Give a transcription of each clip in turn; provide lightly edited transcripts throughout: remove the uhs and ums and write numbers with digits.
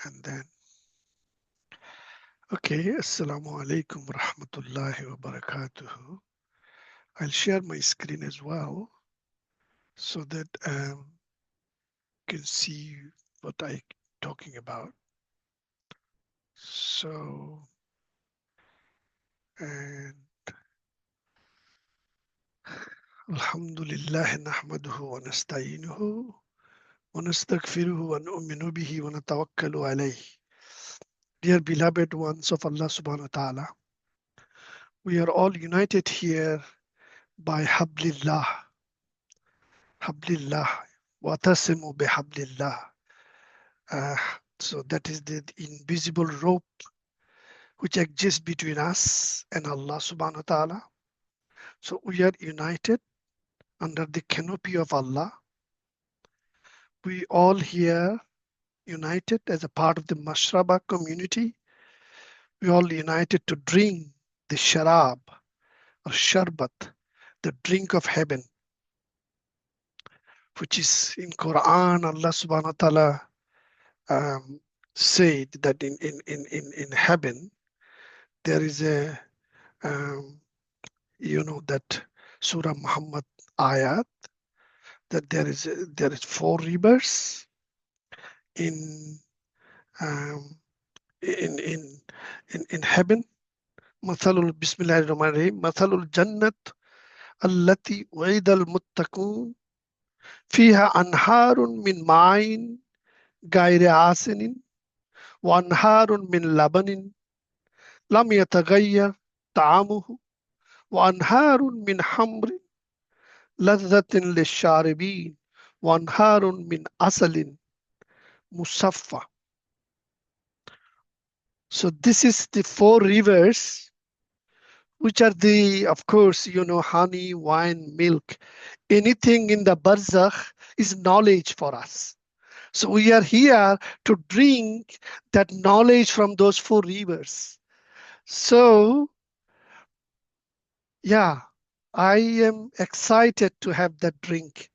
And then, okay, Assalamu alaikum rahmatullahi wa barakatuhu. I'll share my screen as well so that you can see what I'm talking about. So, and Alhamdulillah nahmaduhu wa nasta'inuhu wa nastaghfiruhu wa nu'minu bihi wa natawakkalu alayhi. Dear beloved ones of Allah subhanahu wa ta'ala, we are all united here by Hablillah. Hablillah. Watasimu bihablillah. So that is the invisible rope which exists between us and Allah subhanahu wa ta'ala. So we are united under the canopy of Allah. We all here united as a part of the Mashraba community. We all united to drink the sharab or sharbat, the drink of heaven, which is in Quran. Allah subhanahu wa ta'ala said that in heaven there is a that Surah Muhammad ayat, that there is 4 rivers in heaven. Mathalul Bismillahir Rahmanir Rahim. Mathalul Jannat allati u'ida al-muttaqun fiha anharun min ma'in ghairi asinin wa anharun min labanin lam yataghayyar ta'amuhu wa anharun min hamrin ladhatin lisharibin wa anharun min asalin musaffa. So this is the 4 rivers, which are of course, honey, wine, milk. Anything in the Barzakh is knowledge for us. So we are here to drink that knowledge from those 4 rivers. So, yeah, I am excited to have that drink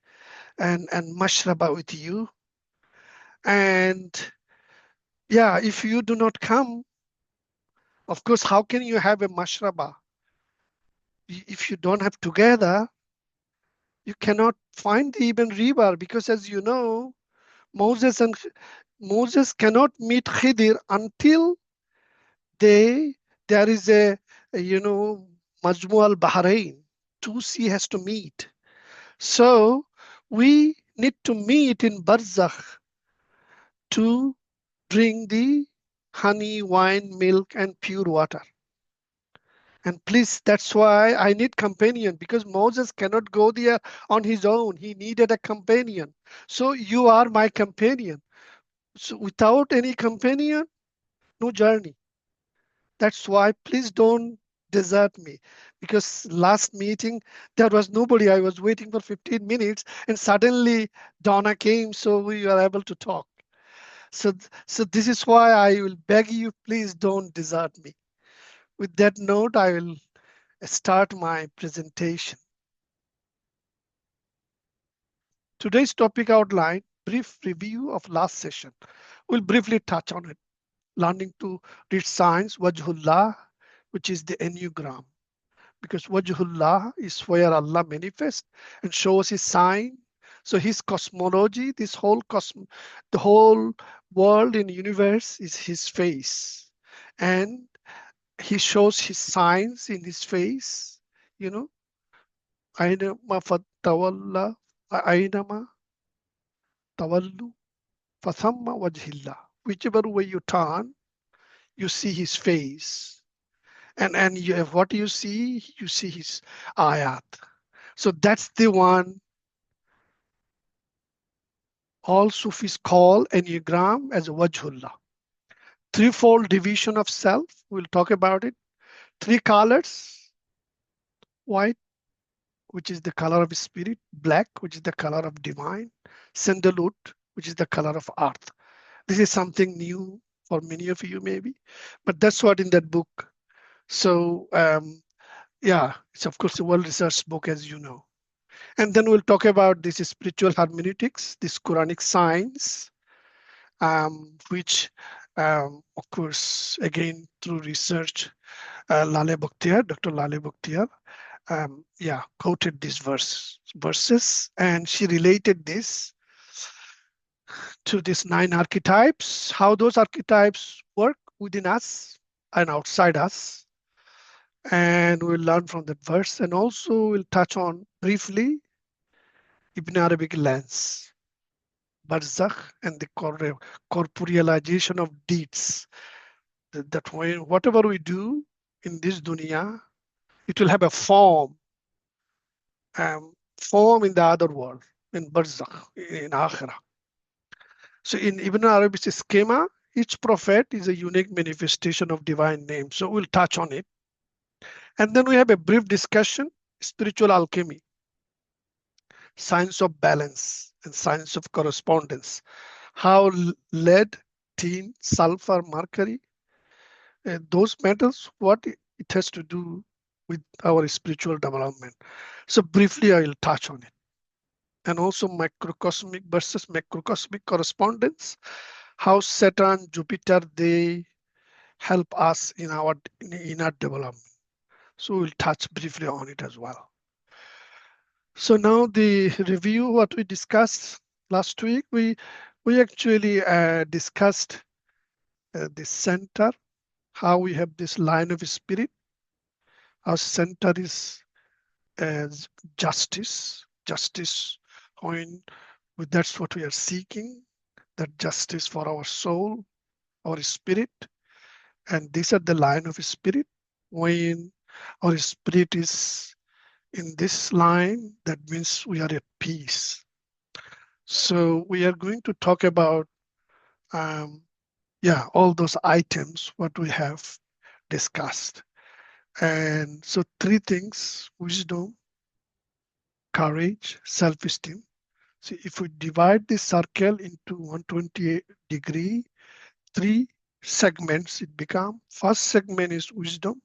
and mashraba with you. And yeah, if you do not come, of course, how can you have a mashraba? If you don't have together, you cannot find the even river, because as you know, Moses cannot meet Khidir until there is a Majmu al-Bahrain. 2 sea has to meet. So we need to meet in Barzakh to drink the honey, wine, milk, and pure water. And please, that's why I need companion, because Moses cannot go there on his own. He needed a companion. So you are my companion. So without any companion, no journey. That's why please don't desert me, because last meeting there was nobody. I was waiting for 15 minutes and suddenly Donna came, so we were able to talk. So this is why I will beg you, please don't desert me. With that note, I will start my presentation. Today's topic outline, brief review of last session. We'll briefly touch on it. Learning to read signs, Wajhullah, which is the Enneagram. Because Wajhullah is where Allah manifests and shows his sign. So his cosmology, the whole world in the universe is his face. And he shows his signs in his face, Aynama fatawalla, aynama tawallu, fathamma wajhillah. Whichever way you turn, you see his face. And what you see his ayat. So that's the one all Sufis call Enneagram as Wajhullah. Threefold division of self, we'll talk about it. 3 colors, white, which is the color of spirit, black, which is the color of divine, Sandelwood, which is the color of earth. This is something new for many of you maybe, but that's what in that book. So yeah, it's of course a well-researched book, as you know. And then we'll talk about this spiritual hermeneutics, this Quranic science, which Of course, again, through research, Dr. Lale Bakhtiar, quoted these verses, and she related this to these 9 archetypes, how those archetypes work within us and outside us. And we'll learn from that verse, and also we'll touch on briefly Ibn Arabic lens, Barzakh, and the corporealization of deeds. That when whatever we do in this dunya, it will have a form in the other world, in Barzakh, in Akhirah. So in Ibn Arabic's schema, each prophet is a unique manifestation of divine name. So we'll touch on it. And then we have a brief discussion, spiritual alchemy, science of balance, and science of correspondence. How lead, tin, sulfur, mercury, those metals, what it has to do with our spiritual development. So briefly, I will touch on it. And also microcosmic versus macrocosmic correspondence, how Saturn, Jupiter, they help us in our inner development. So we'll touch briefly on it as well. So now the review, what we discussed last week, we actually discussed the center, how we have this line of spirit. Our center is as justice, when that's what we are seeking, that justice for our soul, our spirit. And these are the line of spirit. When our spirit is in this line, that means we are at peace. So we are going to talk about all those items what we have discussed. And so 3 things: wisdom, courage, self-esteem. So if we divide this circle into 128 degree, 3 segments it become. First segment is wisdom,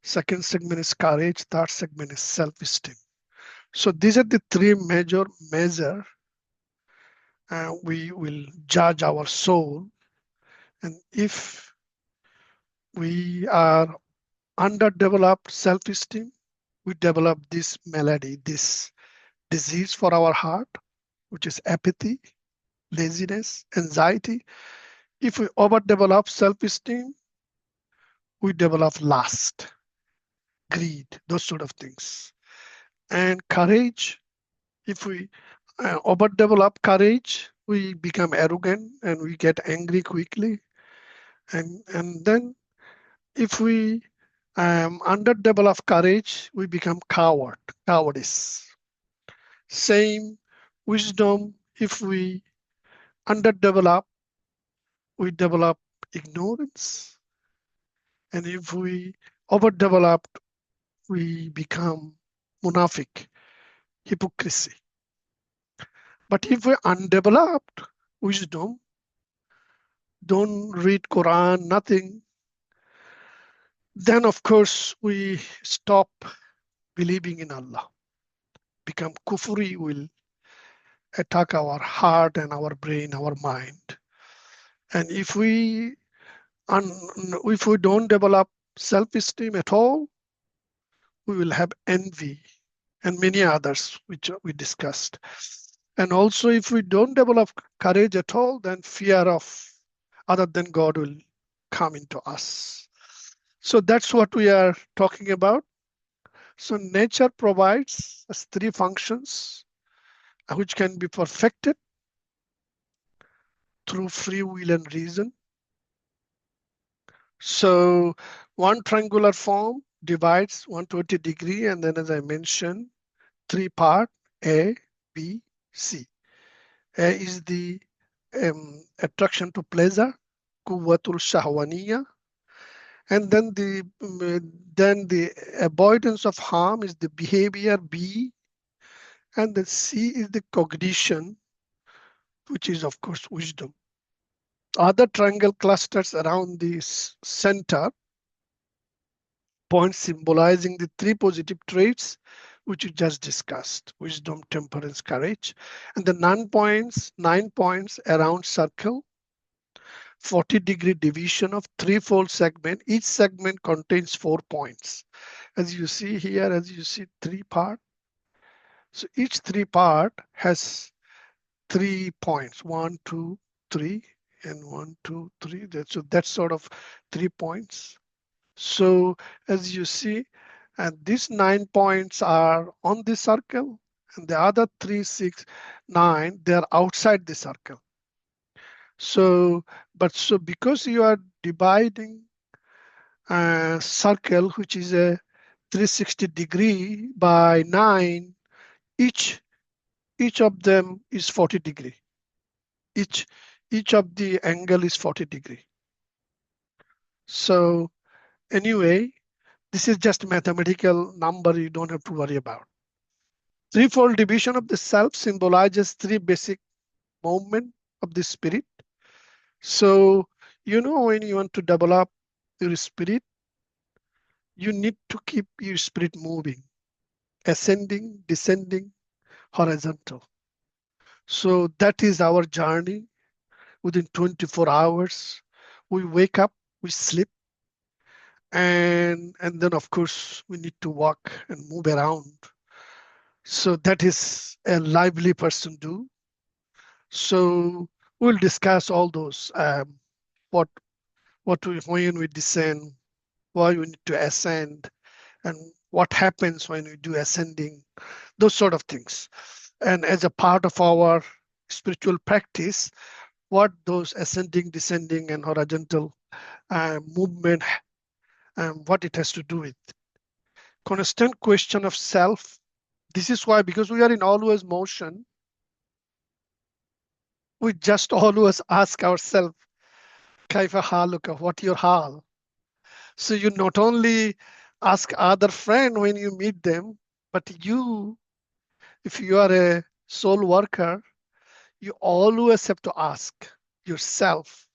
second segment is courage, third segment is self-esteem. So these are the 3 major measure we will judge our soul. And if we are underdeveloped self-esteem, we develop this malady, this disease for our heart, which is apathy, laziness, anxiety. If we overdevelop self-esteem, we develop lust, greed, those sort of things. And courage, if we overdevelop courage, we become arrogant and we get angry quickly. And then if we underdevelop courage, we become cowardice. Same wisdom, if we underdevelop, we develop ignorance. And if we overdevelop, we become munafiq, hypocrisy. But if we undeveloped wisdom, don't read Quran, nothing, then of course we stop believing in Allah. Become kufri, will attack our heart and our brain, our mind. And if we don't develop self-esteem at all, we will have envy and many others which we discussed. And also if we don't develop courage at all, then fear of other than God will come into us. So that's what we are talking about. So nature provides us 3 functions which can be perfected through free will and reason. So one triangular form divides 120 degree, and then as I mentioned, 3 part, A, B, C. A is the attraction to pleasure, quwwatul shahwaniya, and then the avoidance of harm is the behavior, B, and the C is the cognition, which is of course wisdom. Other triangle clusters around this center, points symbolizing the 3 positive traits which we just discussed: wisdom, temperance, courage. And the 9 points around circle, 40-degree division of threefold segment. Each segment contains 4 points. As you see here, as you see 3 part. So each 3 part has 3 points, 1, 2, 3, and 1, 2, 3. So that's sort of 3 points. So as you see, and these 9 points are on the circle, and the other 3, 6, 9, they're outside the circle. So because you are dividing a circle, which is a 360-degree by 9, each of them is 40-degree. Each of the angle is 40-degree. So anyway, this is just mathematical number you don't have to worry about. Threefold division of the self symbolizes 3 basic movements of the spirit. So, when you want to develop your spirit, you need to keep your spirit moving, ascending, descending, horizontal. So that is our journey. Within 24 hours, we wake up, we sleep, and then of course we need to walk and move around. So that is a lively person do. So we'll discuss all those, when we descend, why we need to ascend, and what happens when we do ascending, those sort of things. And as a part of our spiritual practice, what those ascending, descending, and horizontal movement, what it has to do with. Constant question of self. This is why, because we are in always motion, we just always ask ourselves, Kaifa haluka, what your hal? So you not only ask other friend when you meet them, but you, if you are a soul worker, you always have to ask yourself,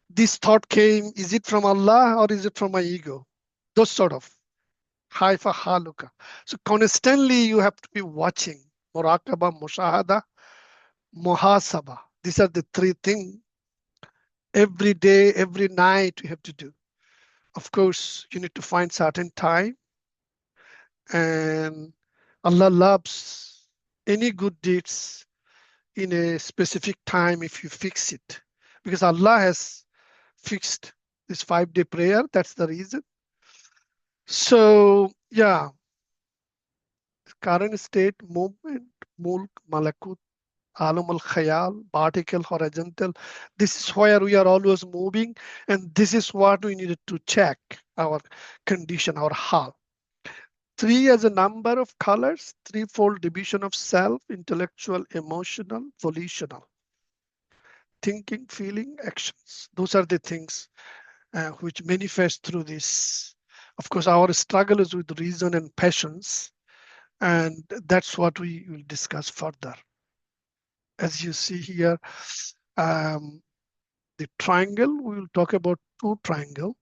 this thought came, is it from Allah or is it from my ego? Those sort of haifa haluka. So constantly you have to be watching. Muraqaba, mushahada, muhasaba. These are the 3 things every day, every night you have to do. Of course, you need to find certain time, and Allah loves any good deeds in a specific time if you fix it, because Allah has fixed this 5-day prayer. That's the reason. So yeah, current state, movement, mulk, malakut, alam al-khayal, vertical, horizontal. This is where we are always moving, and this is what we needed to check our condition, our hal. 3 as a number of colors, threefold division of self, intellectual, emotional, volitional. Thinking, feeling, actions. Those are the things which manifest through this. Of course, our struggle is with reason and passions, and that's what we will discuss further. As you see here, the triangle, we will talk about 2 triangle.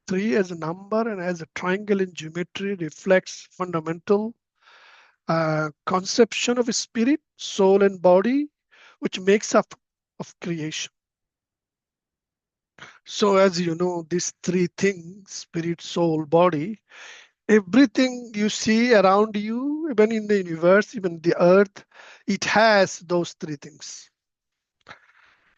3 as a number and as a triangle in geometry reflects fundamental conception of spirit, soul, and body, which makes up of creation. So as you know, these 3 things, spirit, soul, body, everything you see around you, even in the universe, even the earth, it has those 3 things.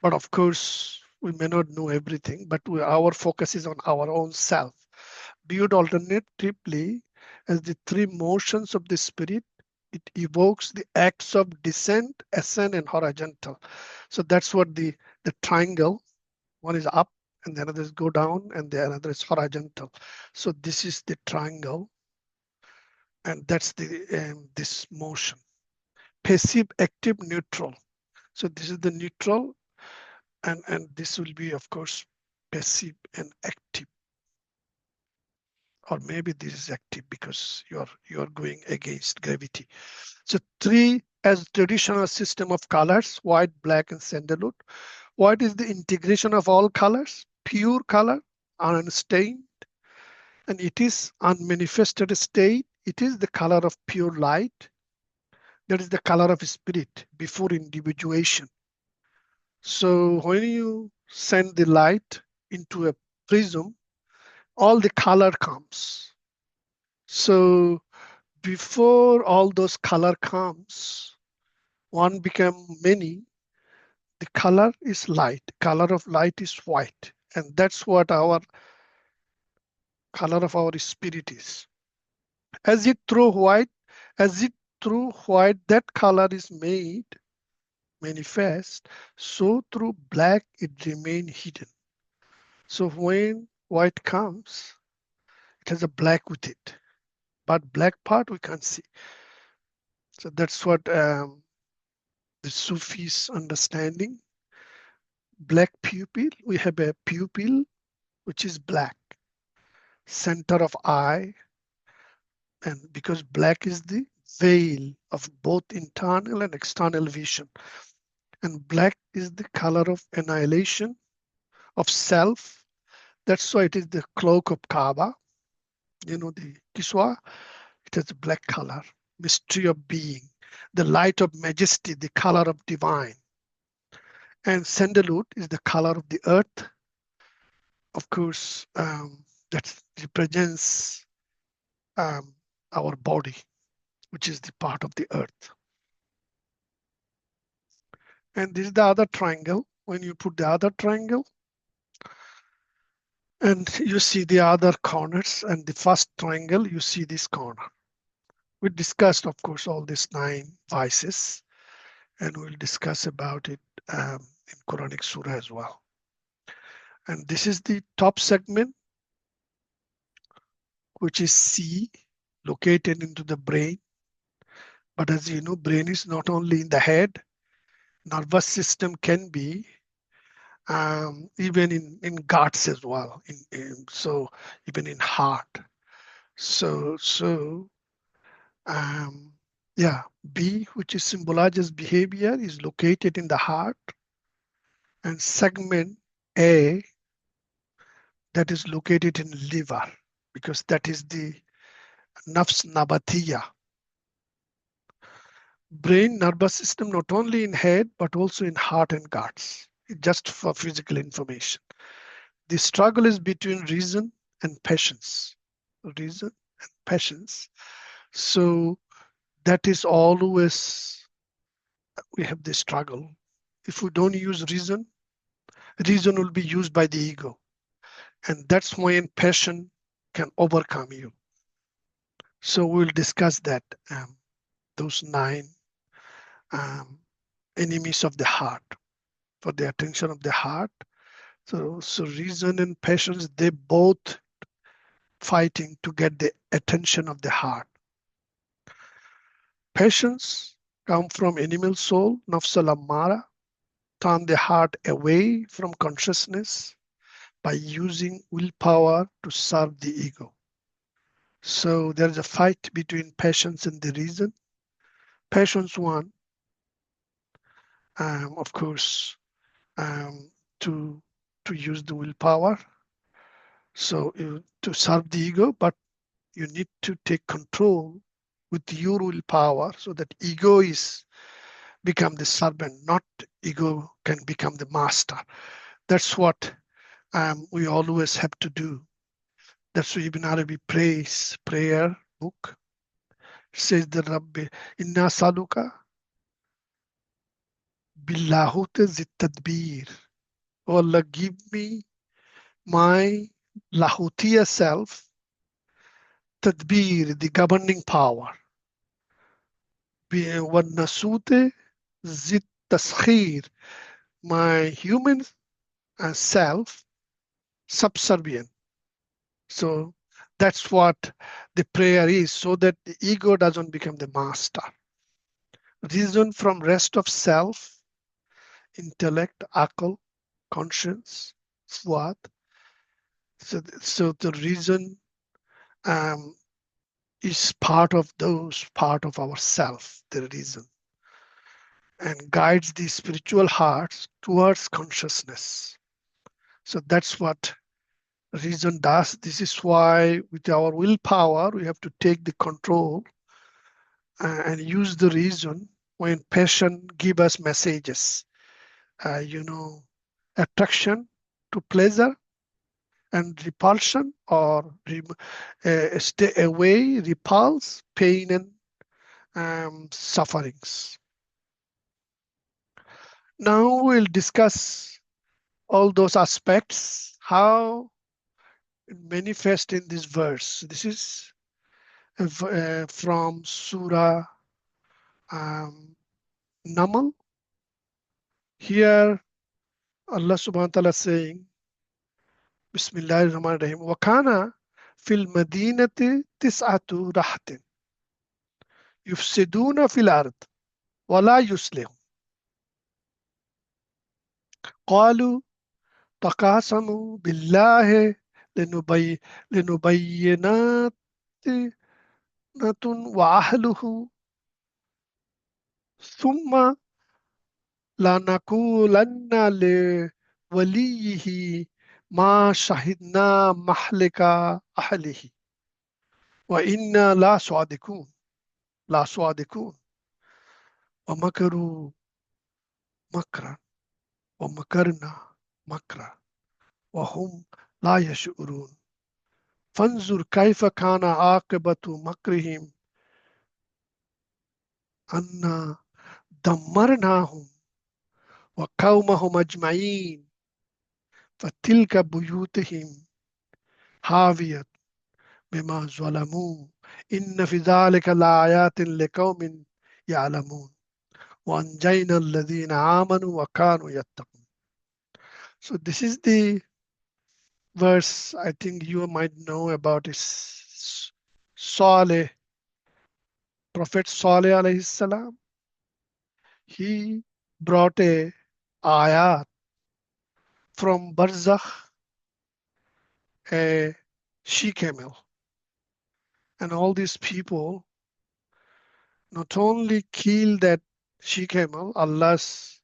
But of course, we may not know everything, but our focus is on our own self. Viewed alternatively as the 3 motions of the spirit, it evokes the acts of descent, ascent, and horizontal. So that's what the triangle, one is up and the other is go down and the other is horizontal. So this is the triangle, and that's the this motion. Passive, active, neutral. So this is the neutral, and this will be, of course, passive and active. Or maybe this is active because you're going against gravity. So 3 as traditional system of colors, white, black, and sandalwood. White is the integration of all colors, pure color, unstained, and it is unmanifested state. It is the color of pure light. That is the color of spirit before individuation. So when you send the light into a prism, all the color comes. So before all those color comes, one become many, the color is light. Color of light is white. And that's what our color of our spirit is. As it through white, as it through white, that color is made manifest. So through black, it remain hidden. So when white comes, it has a black with it, but black part we can't see. So that's what the Sufis understanding. Black pupil, we have a pupil which is black, center of eye, and because black is the veil of both internal and external vision, and black is the color of annihilation of self. That's why it is the cloak of Kaaba, you know, the Kiswa. It has a black color, mystery of being, the light of majesty, the color of divine. And Sandelwood is the color of the earth. Of course, that represents our body, which is the part of the earth. And this is the other triangle. When you put the other triangle, and you see the other corners, and the first triangle, you see this corner. We discussed, of course, all these 9 vices, and we'll discuss about it in Quranic Surah as well. And this is the top segment, which is C, located into the brain. But as you know, brain is not only in the head, nervous system can be even in guts as well. So even in heart. So yeah, B, which is symbolizes behavior, is located in the heart, and segment A, that is located in liver, because that is the nafs nabatiya. Brain nervous system not only in head but also in heart and guts, just for physical information. The struggle is between reason and passions. Reason and passions. So that is always, we have this struggle. If we don't use reason, reason will be used by the ego. And that's when passion can overcome you. So we'll discuss that, those 9 enemies of the heart, for the attention of the heart. So reason and passions, they both fighting to get the attention of the heart. Passions come from animal soul, nafs al-ammara, turn the heart away from consciousness by using willpower to serve the ego. So there's a fight between passions and the reason. Passions one, of course, to use the willpower. So to serve the ego, but you need to take control with your willpower so that ego is become the servant, not ego can become the master. That's what we always have to do. That's why Ibn Arabi prays prayer book. It says the Rabbi, Inna Saluka Billahute Zittadbir. Oh Allah, give me my Lahutiya self, Tadbir, the governing power. Nasute Zit Taskhir, my human self, subservient. So that's what the prayer is, so that the ego doesn't become the master. Reason from rest of self, intellect, akal, conscience, fuad. So the reason is part of our self, the reason, and guides the spiritual hearts towards consciousness. So that's what reason does. This is why with our willpower, we have to take the control and use the reason when passion give us messages. you know, attraction to pleasure and repulsion, or stay away, repulse, pain and sufferings. Now we'll discuss all those aspects, how it manifests in this verse. This is from Surah Naml. Here Allah subhanahu wa ta'ala saying, Bismillahir Rahmanir Rahim, وَكَانَ فِي الْمَدِينَةِ تِسْعَةُ رَهْطٍ يُفْسِدُونَ فِي الْأَرْضِ وَلَا يُصْلِحُونَ قَالُوا تَقَاسَمُوا بِاللَّهِ لِنُبَيِّنَنَّهُ وَأَهْلُهُ ثُمَّ لَنَقُولَنَّ لِوَلِيِّهِ مَا شَهِدْنَا مَهْلِكَ أَهْلِهِ وَإِنَّا لَصَادِقُونَ وَمَكَرُوا مَكْرًا وَمَكَرْنَا مَكْرًا وَهُمْ لَا يَشْعُرُونَ فانظر كيف كان عاقبة مكرهم أنا دمرناهم وقومهم أجمعين فتلك بيوتهم هاوية بما ظلموا إن في ذلك لآيات لقوم يعلمون وأنجينا الذين آمنوا وكانوا يتقون. So this is the verse I think you might know about is Saleh, Prophet Saleh alayhi salam. He brought a ayat from Barzakh, a she camel. And all these people not only killed that she camel, Allah's,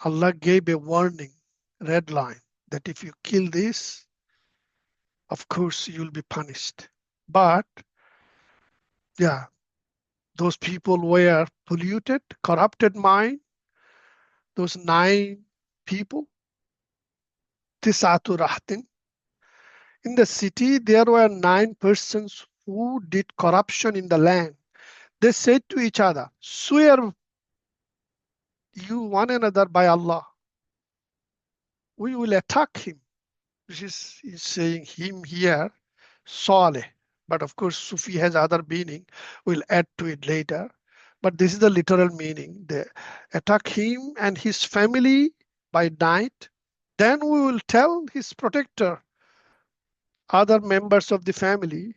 Allah gave a warning, red line, that if you kill this, of course you'll be punished. But yeah, those people were polluted, corrupted mind, those 9 people, Tisatu Rahtin. In the city, there were 9 persons who did corruption in the land. They said to each other, swear you one another by Allah, we will attack him. This is he's saying him here, Saleh. But of course, Sufi has other meaning. We'll add to it later. But this is the literal meaning. They attack him and his family by night. Then we will tell his protector, other members of the family,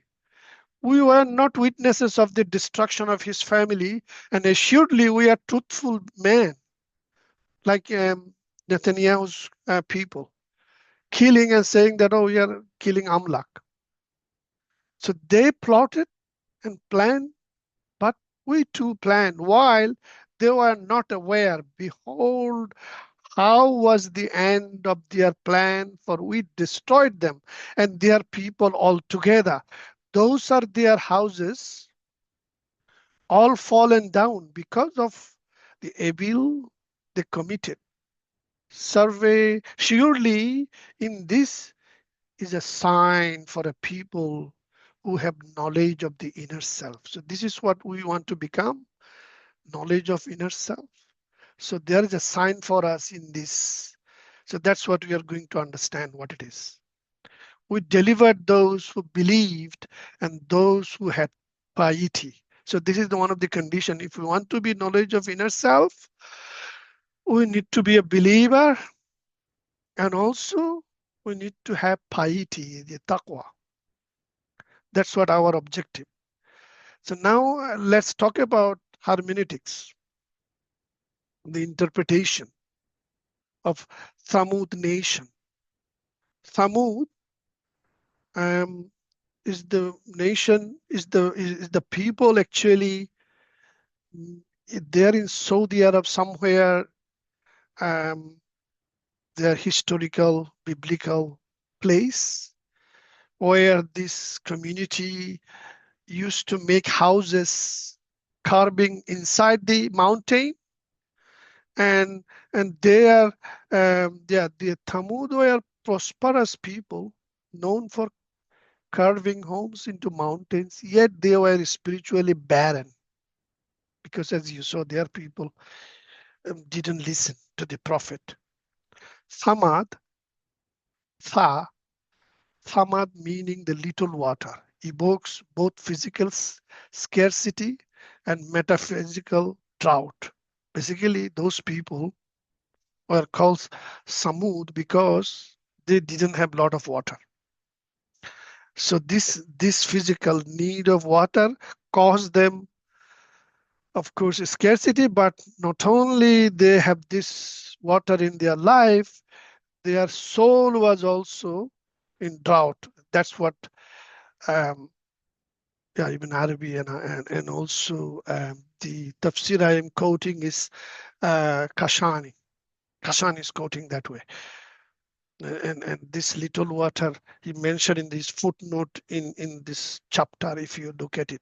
we were not witnesses of the destruction of his family, and assuredly we are truthful men, like Netanyahu's people, killing and saying that, oh, we are killing Amlak. So they plotted and planned, but we too planned while they were not aware. Behold, how was the end of their plan? For we destroyed them and their people altogether. Those are their houses, all fallen down because of the evil they committed. Surely in this is a sign for a people who have knowledge of the inner self. So this is what we want to become, knowledge of inner self. So there is a sign for us in this. So that's what we are going to understand what it is. We delivered those who believed and those who had piety. So this is one of the conditions. If we want to be knowledge of inner self, we need to be a believer, and also we need to have piety, the taqwa. That's what our objective. So now let's talk about hermeneutics, the interpretation of Thamud nation. Thamud is the nation, is the people actually. They're in Saudi Arab somewhere. Their historical biblical place where this community used to make houses carving inside the mountain, and they are the Thamud were prosperous people known for carving homes into mountains, yet they were spiritually barren because, as you saw, their people didn't listen to the prophet. Samad, Tha, Samad meaning the little water, evokes both physical scarcity and metaphysical drought. Basically, those people were called Samud because they didn't have a lot of water. So this physical need of water caused them, of course, scarcity, but not only they have this water in their life, their soul was also in drought. That's what Ibn Arabi and also the tafsir I am quoting is Kashani. Kashani is quoting that way. And this little water he mentioned in this footnote in this chapter, if you look at it.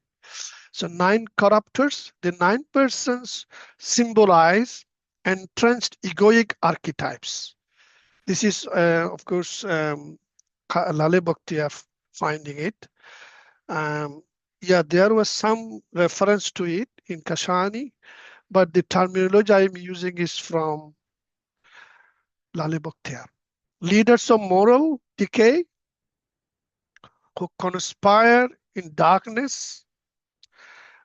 So 9 corruptors, the 9 persons symbolize entrenched egoic archetypes. This is, of course, Lale Bhakhtiar finding it. There was some reference to it in Kashani, but the terminology I'm using is from Lale Bhakhtiar. Leaders of moral decay who conspire in darkness.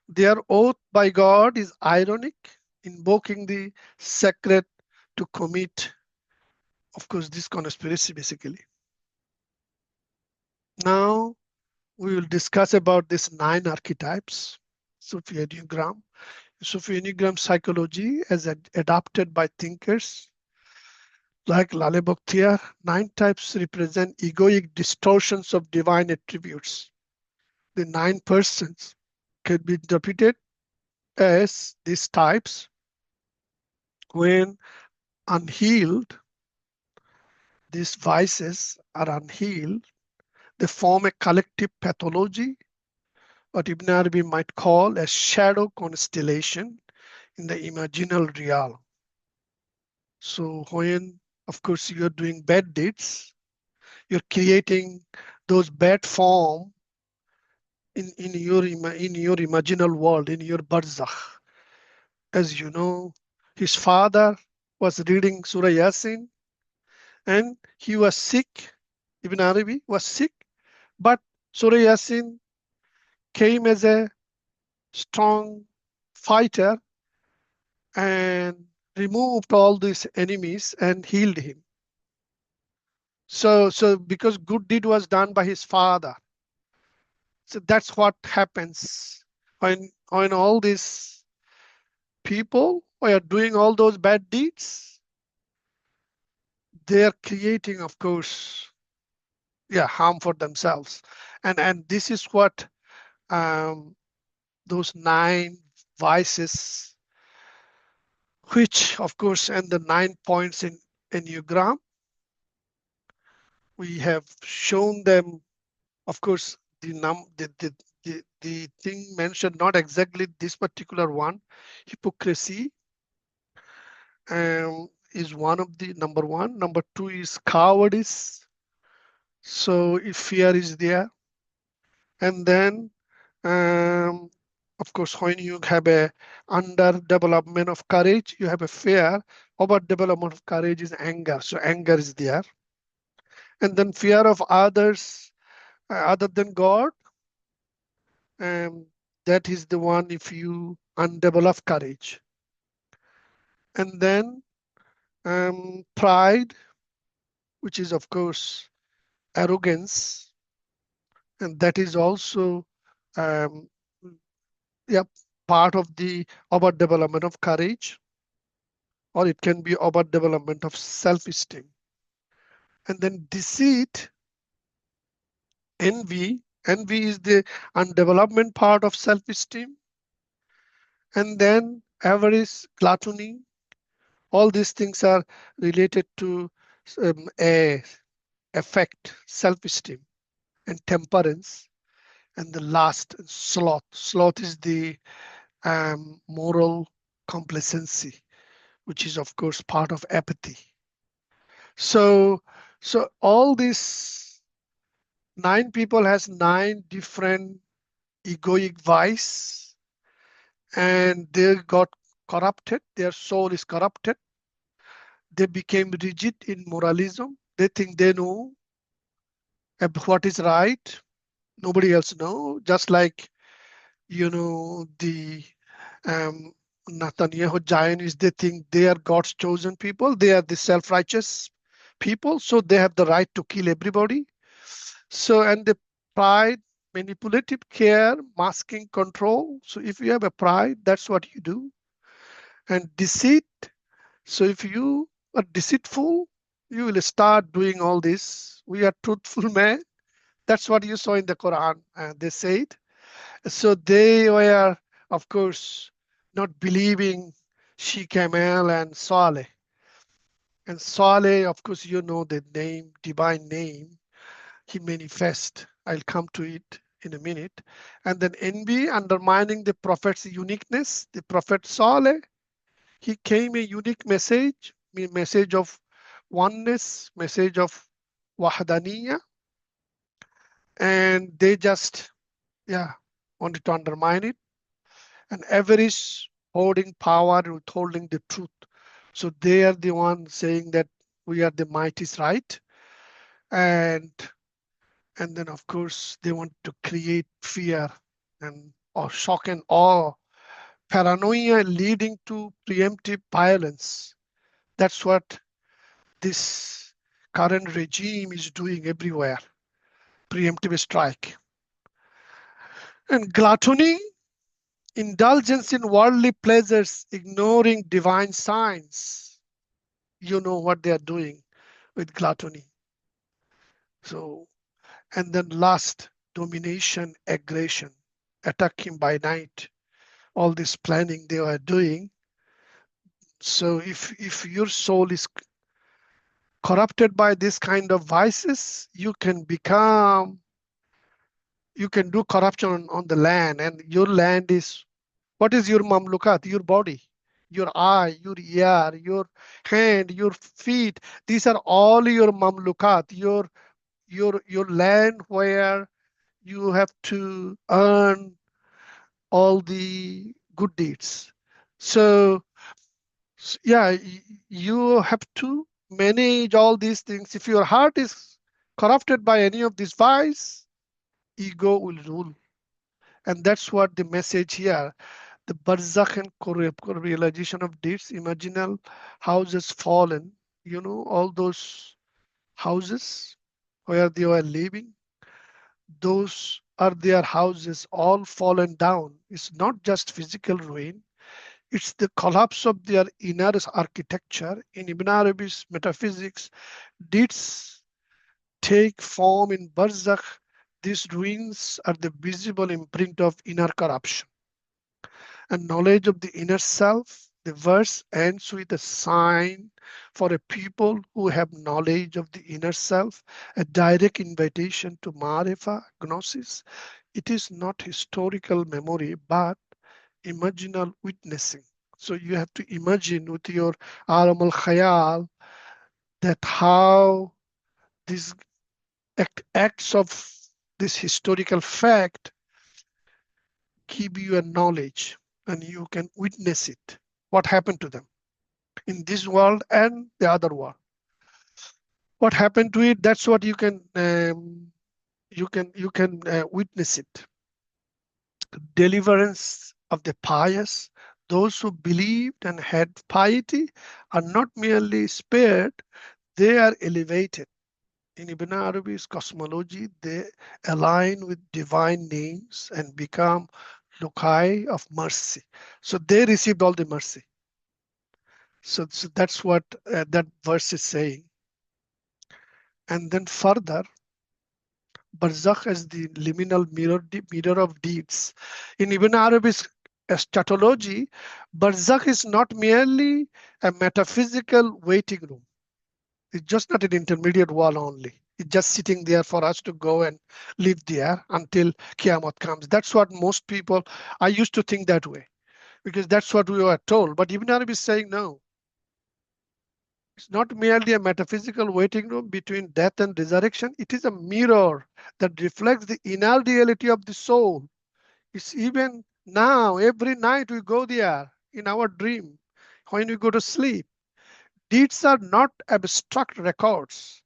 Their oath by God is ironic, invoking the sacred to commit, of course, this conspiracy basically. Now we will discuss about these 9 archetypes, Sufi Enneagram. Sufi Enneagram psychology as adopted by thinkers like Lale Bhakhtiar. 9 types represent egoic distortions of divine attributes. The 9 persons can be interpreted as these types. When unhealed, these vices are unhealed, they form a collective pathology, what Ibn Arabi might call a shadow constellation in the imaginal realm. So when, of course, you're doing bad deeds, you're creating those bad form in your imaginal world, in your Barzakh. As you know, his father was reading Surah Yasin and he was sick. Ibn Arabi was sick, but Surah Yasin came as a strong fighter and removed all these enemies and healed him. So because good deed was done by his father. So that's what happens when all these people who are doing all those bad deeds, they are creating, of course, harm for themselves. And this is what those 9 vices, which, of course, and the 9 points in Enneagram, we have shown them, of course, the thing mentioned, not exactly this particular one. Hypocrisy is one of the number 1. Number 2 is cowardice. So if fear is there, and then of course, when you have a underdevelopment of courage, you have a fear. Overdevelopment of courage is anger. So anger is there. And then fear of others other than God. That is the one if you undevelop courage. And then pride, which is, of course, arrogance. And that is also part of the overdevelopment of courage, or it can be overdevelopment of self-esteem. And then deceit, envy is the undevelopment part of self-esteem. And then avarice, gluttony, all these things are related to affect self-esteem. And temperance. And the last, sloth. Sloth is the moral complacency, which is of course part of apathy. So all these 9 people has 9 different egoic vice, and they got corrupted. Their soul is corrupted. They became rigid in moralism. They think they know what is right. Nobody else know. Just like, the um, Netanyahu Zionists, they think they are God's chosen people. They are the self-righteous people, so they have the right to kill everybody. So, and the pride, manipulative care, masking, control. So if you have a pride, that's what you do. And deceit. So if you are deceitful, you will start doing all this. We are truthful men. That's what you saw in the Quran. They said. So they were, of course, not believing She Camel and Saleh. And Saleh, of course, you know the name, divine name. He manifests. I'll come to it in a minute. And then envy, undermining the prophet's uniqueness. The prophet Saleh, he came a unique message of oneness, message of wahdaniyya. And they just, wanted to undermine it. And avarice, holding power, withholding the truth. So they are the ones saying that we are the might is right. And then of course they want to create fear or shock and awe, paranoia leading to preemptive violence. That's what this current regime is doing everywhere. Preemptive strike. And gluttony, indulgence in worldly pleasures, ignoring divine signs. You know what they are doing with gluttony. So, and then lust, domination, aggression, attack him by night. All this planning they are doing. So if your soul is corrupted by this kind of vices, you can do corruption on the land, and your land is, what is your mamlukat? Your body, your eye, your ear, your hand, your feet. These are all your mamlukat, your land where you have to earn all the good deeds. So yeah, you have to manage all these things. If your heart is corrupted by any of these vices, ego will rule. And that's what the message here. The Barzakh and corporealization of deeds, imaginal houses fallen, all those houses where they were living, those are their houses all fallen down. It's not just physical ruin, it's the collapse of their inner architecture. In Ibn Arabi's metaphysics, deeds take form in Barzakh. These ruins are the visible imprint of inner corruption. And knowledge of the inner self, the verse ends with a sign for a people who have knowledge of the inner self, a direct invitation to Marifa, Gnosis. It is not historical memory, but imaginal witnessing. So you have to imagine with your alam al-khayal that how these acts of this historical fact give you a knowledge, and you can witness it, what happened to them in this world and the other world. What happened to it, that's what you can witness it. Deliverance of the pious, those who believed and had piety are not merely spared, they are elevated. In Ibn Arabi's cosmology, they align with divine names and become loci of mercy. So they received all the mercy. So that's what that verse is saying. And then further, Barzakh is the liminal mirror of deeds. In Ibn Arabi's eschatology, Barzakh is not merely a metaphysical waiting room. It's just not an intermediate wall only. It's just sitting there for us to go and live there until Qiyamah comes. That's what most people, I used to think that way. because that's what we were told. But Ibn Arabi is saying no. It's not merely a metaphysical waiting room between death and resurrection. It is a mirror that reflects the inner reality of the soul. It's even now, every night we go there in our dream when we go to sleep. Deeds are not abstract records.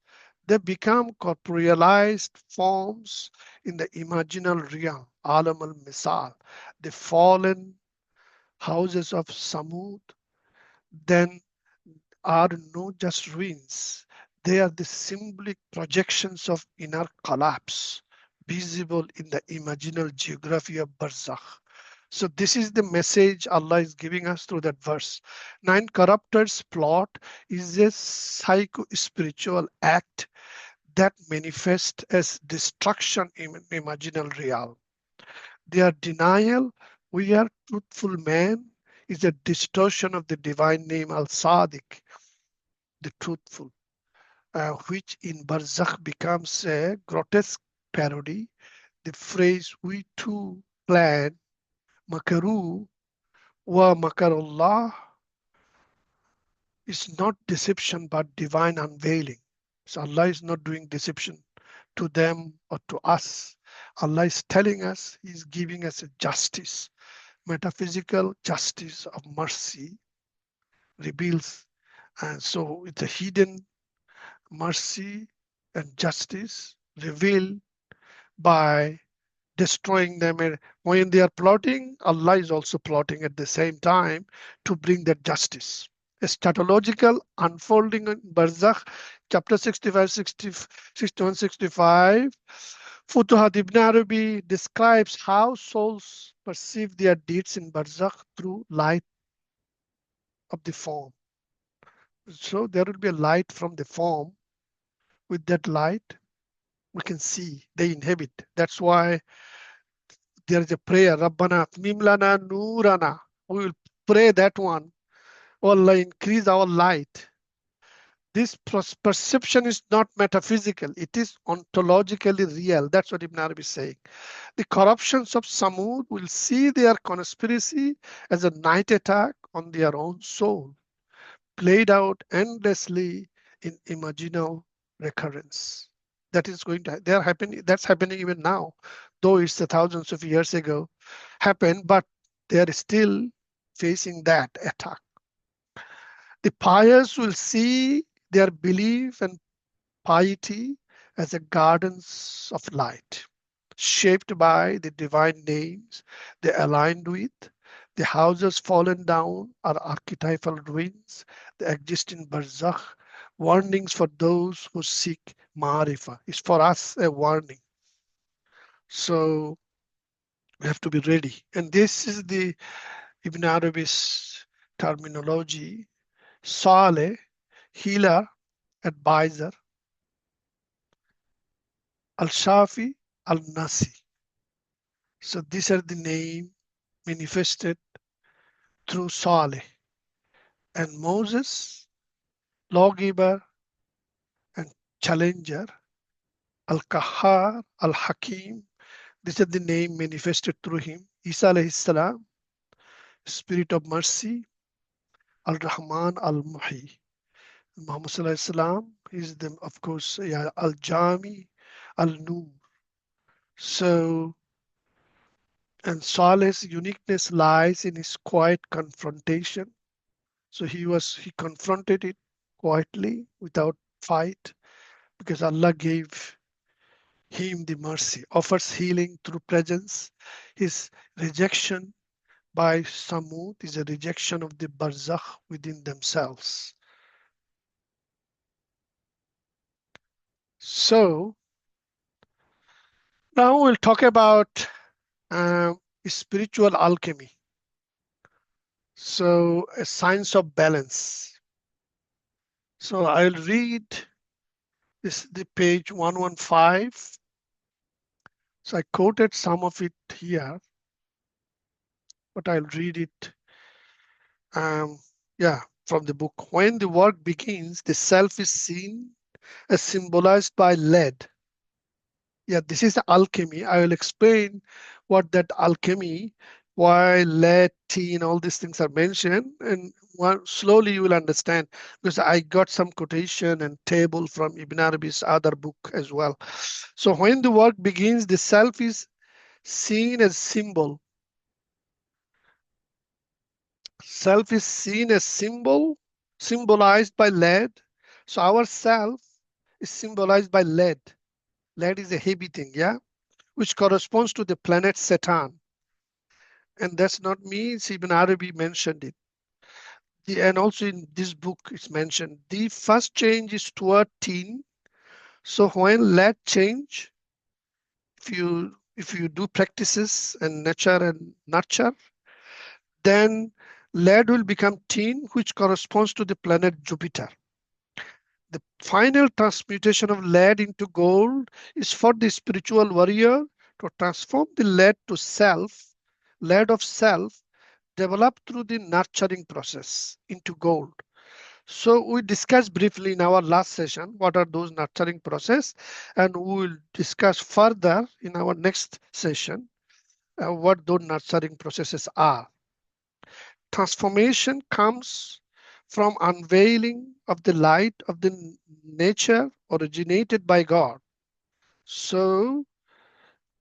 They become corporealized forms in the imaginal realm. Alam al-Misal, the fallen houses of Samud, then are not just ruins. They are the symbolic projections of inner collapse, visible in the imaginal geography of Barzakh. So this is the message Allah is giving us through that verse. Nine corruptors plot is a psycho-spiritual act that manifests as destruction in imaginal realm. Their denial, we are truthful man, is a distortion of the divine name al-Sadiq, the truthful, which in Barzakh becomes a grotesque parody. The phrase we too plan, makaru wa makarullah, is not deception but divine unveiling. So Allah is not doing deception to them or to us. Allah is telling us, He's giving us a justice, metaphysical justice of mercy reveals. And so it's a hidden mercy and justice revealed by destroying them. And when they are plotting, Allah is also plotting at the same time to bring that justice. A scatological unfolding in Barzakh, chapter 65, 61, 65. Futuhat Ibn Arabi describes how souls perceive their deeds in Barzakh through light of the form. So there will be a light from the form. With that light, we can see they inhabit. That's why there is a prayer, Rabbana atmim lana nurana. We will pray that one. Oh Allah, increase our light. This perception is not metaphysical. It is ontologically real. That's what Ibn Arabi is saying. The corruptions of Samud will see their conspiracy as a night attack on their own soul, played out endlessly in imaginal recurrence. That is going to, they're happening, that's happening even now, though it's thousands of years ago happened, but they are still facing that attack. The pious will see their belief and piety as a gardens of light, shaped by the divine names they aligned with. The houses fallen down are archetypal ruins. They exist in Barzakh. Warnings for those who seek Ma'rifah. It's for us a warning. So we have to be ready. And this is the Ibn Arabi's terminology. Saleh, healer, advisor. Al-Shafi, Al-Nasi. So these are the names manifested through Saleh. And Moses, lawgiver and challenger. Al-Kahhar, Al-Hakim. These are the name manifested through him. Isa alayhi salam, spirit of mercy. Al-Rahman, Al-Muhi. Muhammad sallallahu alayhi salam is the, of course, yeah, Al-Jami, Al-Nur. So, and Saleh's uniqueness lies in his quiet confrontation. So he confronted it quietly without fight, because Allah gave him the mercy, offers healing through presence. His rejection by Samud is a rejection of the Barzakh within themselves. So now we'll talk about spiritual alchemy. So a science of balance. So I'll read this, the page 115. So I quoted some of it here, but I'll read it. Yeah, from the book. When the work begins, the self is seen as symbolized by lead. Yeah, this is alchemy. I will explain what that alchemy, why lead, tin, all these things are mentioned, and slowly you will understand, because I got some quotation and table from Ibn Arabi's other book as well. So when the work begins, the self is seen as symbol. Self is seen as symbol, symbolized by lead. So our self is symbolized by lead. Lead is a heavy thing, yeah, which corresponds to the planet Saturn. And that's not me, it's Ibn Arabi mentioned it. And also in this book it's mentioned. The first change is toward tin. So when lead change, if you do practices and nature and nurture, then lead will become tin, which corresponds to the planet Jupiter. The final transmutation of lead into gold is for the spiritual warrior to transform the lead to self, lead of self, developed through the nurturing process into gold. So we discussed briefly in our last session what are those nurturing process, and we will discuss further in our next session what those nurturing processes are. Transformation comes from unveiling of the light of the nature originated by God. So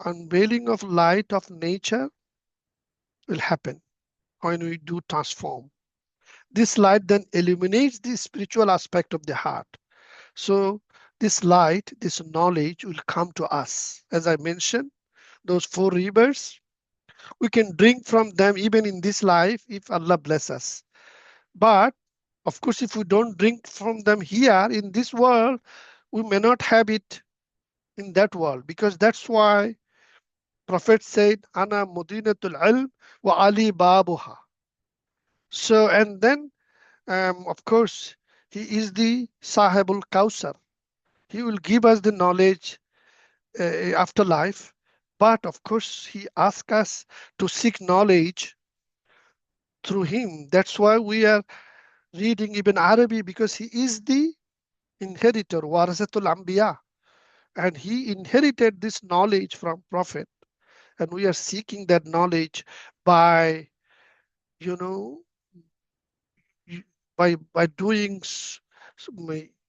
unveiling of light of nature will happen when we do transform. This light then illuminates the spiritual aspect of the heart. So this light, this knowledge will come to us. As I mentioned, those four rivers, we can drink from them even in this life if Allah bless us. But of course, if we don't drink from them here in this world, we may not have it in that world, because that's why Prophet said, Ana mudinatul ilm wa Ali babuha. So, and then, of course, he is the Sahibul Kausar. He will give us the knowledge after life. But of course, he asks us to seek knowledge through him. That's why we are reading Ibn Arabi, because he is the inheritor, Warasatul Anbiya. And he inherited this knowledge from Prophet. And we are seeking that knowledge by, you know, by doing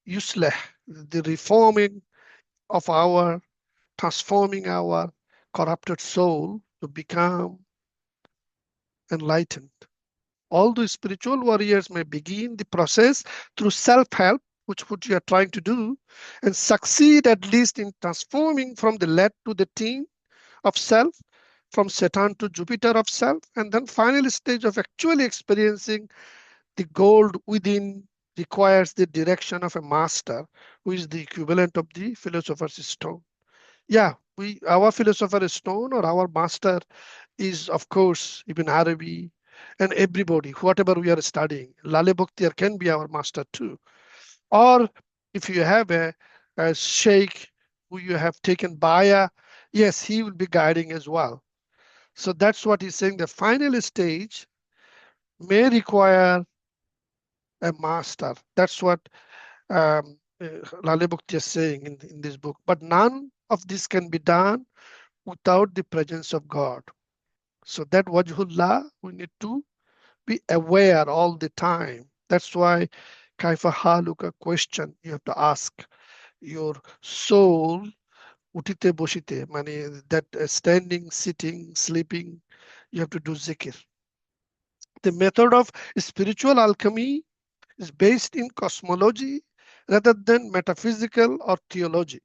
yusleh, the reforming of our, transforming our corrupted soul to become enlightened. All the spiritual warriors may begin the process through self-help, which what you are trying to do, and succeed at least in transforming from the lead to the tin of self, from Saturn to Jupiter of self, and then final stage of actually experiencing the gold within requires the direction of a master, who is the equivalent of the philosopher's stone. Yeah, our philosopher's stone or our master is of course Ibn Arabi, and everybody, whatever we are studying. Lale Bhaktiar can be our master too. Or if you have a sheikh who you have taken baya, yes, he will be guiding as well. So that's what he's saying. The final stage may require a master. That's what Lale Bhakti is saying in this book. But none of this can be done without the presence of God. So that Wajhullah, we need to be aware all the time. That's why Kaifa Haluka question you have to ask your soul, utite boshite, mani that standing, sitting, sleeping, you have to do zikr. The method of spiritual alchemy is based in cosmology rather than metaphysical or theology.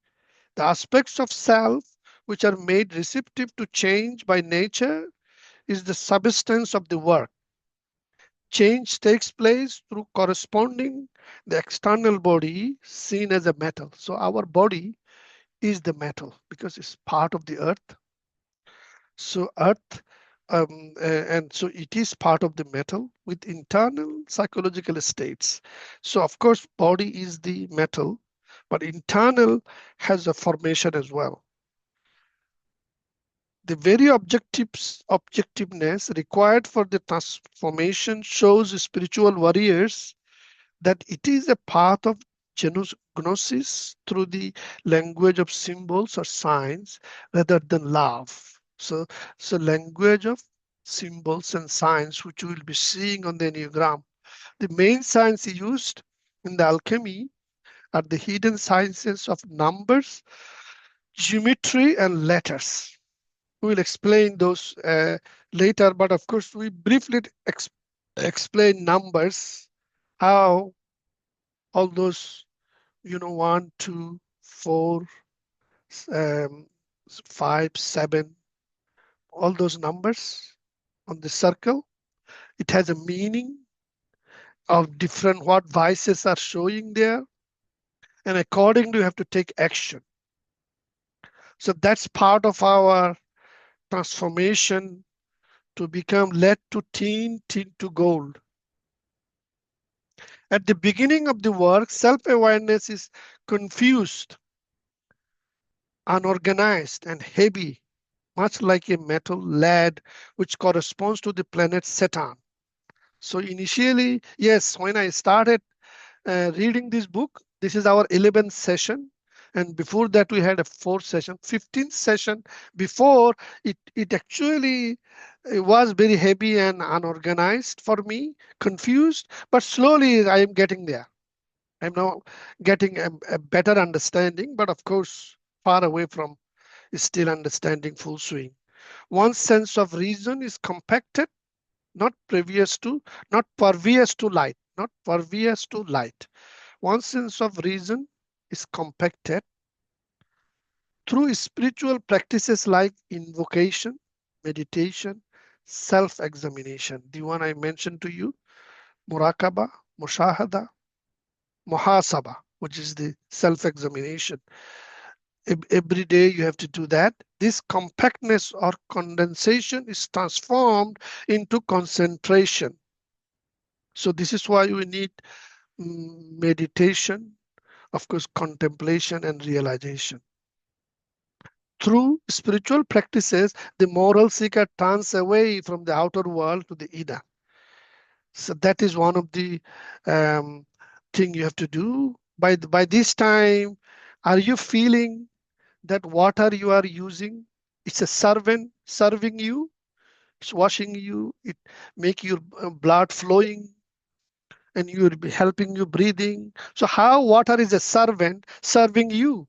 The aspects of self which are made receptive to change by nature is the substance of the work. Change takes place through corresponding the external body seen as a metal. So our body is the metal because it's part of the earth. So earth, and so it is part of the metal with internal psychological states. So of course, body is the metal, but internal has a formation as well. The very objectiveness required for the transformation shows spiritual warriors that it is a path of gnosis through the language of symbols or signs rather than love. So language of symbols and signs, which we will be seeing on the Enneagram. The main signs used in the alchemy are the hidden sciences of numbers, geometry, and letters. We will explain those later, but of course, we briefly explain numbers, how all those, 1, 2, 4, um, 5, 7, all those numbers on the circle. It has a meaning of different what vices are showing there. And accordingly, you have to take action. So that's part of our transformation to become lead to tin, tin to gold. At the beginning of the work, self-awareness is confused, unorganized, and heavy, much like a metal lead, which corresponds to the planet Saturn. So initially, yes, when I started reading this book, this is our 11th session. And before that, we had a 4th session, 15th session. Before, it actually was very heavy and unorganized for me, confused, but slowly I am getting there. I'm now getting a better understanding, but of course, far away from still understanding full swing. One sense of reason is compacted, not previous to, not pervious to light, not pervious to light. One sense of reason is compacted through spiritual practices like invocation, meditation, self-examination. The one I mentioned to you, muraqaba, mushahada, muhasaba, which is the self-examination. Every day you have to do that. This compactness or condensation is transformed into concentration. So this is why we need meditation, of course, contemplation and realization. Through spiritual practices, the moral seeker turns away from the outer world to the inner. So that is one of the thing you have to do. By this time, are you feeling that water you are using, it's a servant serving you, it's washing you, it make your blood flowing, and you will be helping you breathing. So how water is a servant serving you?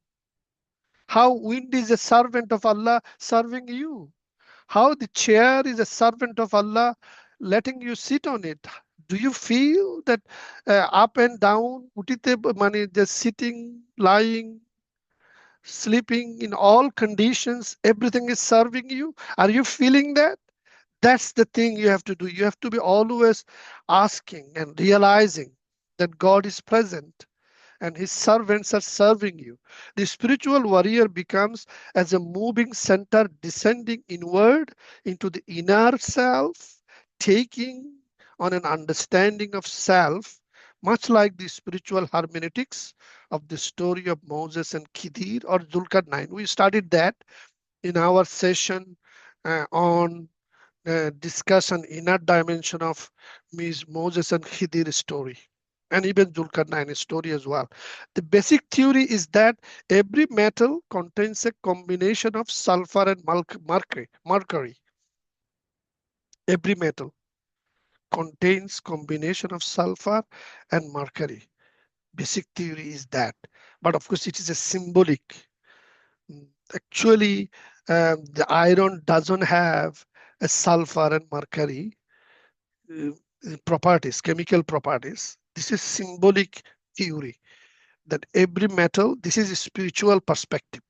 How wind is a servant of Allah serving you? How the chair is a servant of Allah letting you sit on it? Do you feel that up and down, just sitting, lying, sleeping, in all conditions, everything is serving you? Are you feeling that? That's the thing you have to do. You have to be always asking and realizing that God is present and his servants are serving you. The spiritual warrior becomes as a moving center descending inward into the inner self, taking on an understanding of self, much like the spiritual hermeneutics of the story of Moses and Khidir or Zulkarnain. We studied that in our session on discussion inner dimension of Moses and Khidir story, and even Zulkarnain story as well. The basic theory is that every metal contains a combination of sulfur and mercury. Every metal contains combination of sulfur and mercury. Basic theory is that, but of course it is a symbolic. Actually, the iron doesn't have a sulfur and mercury properties, chemical properties. This is symbolic theory that every metal, this is a spiritual perspective.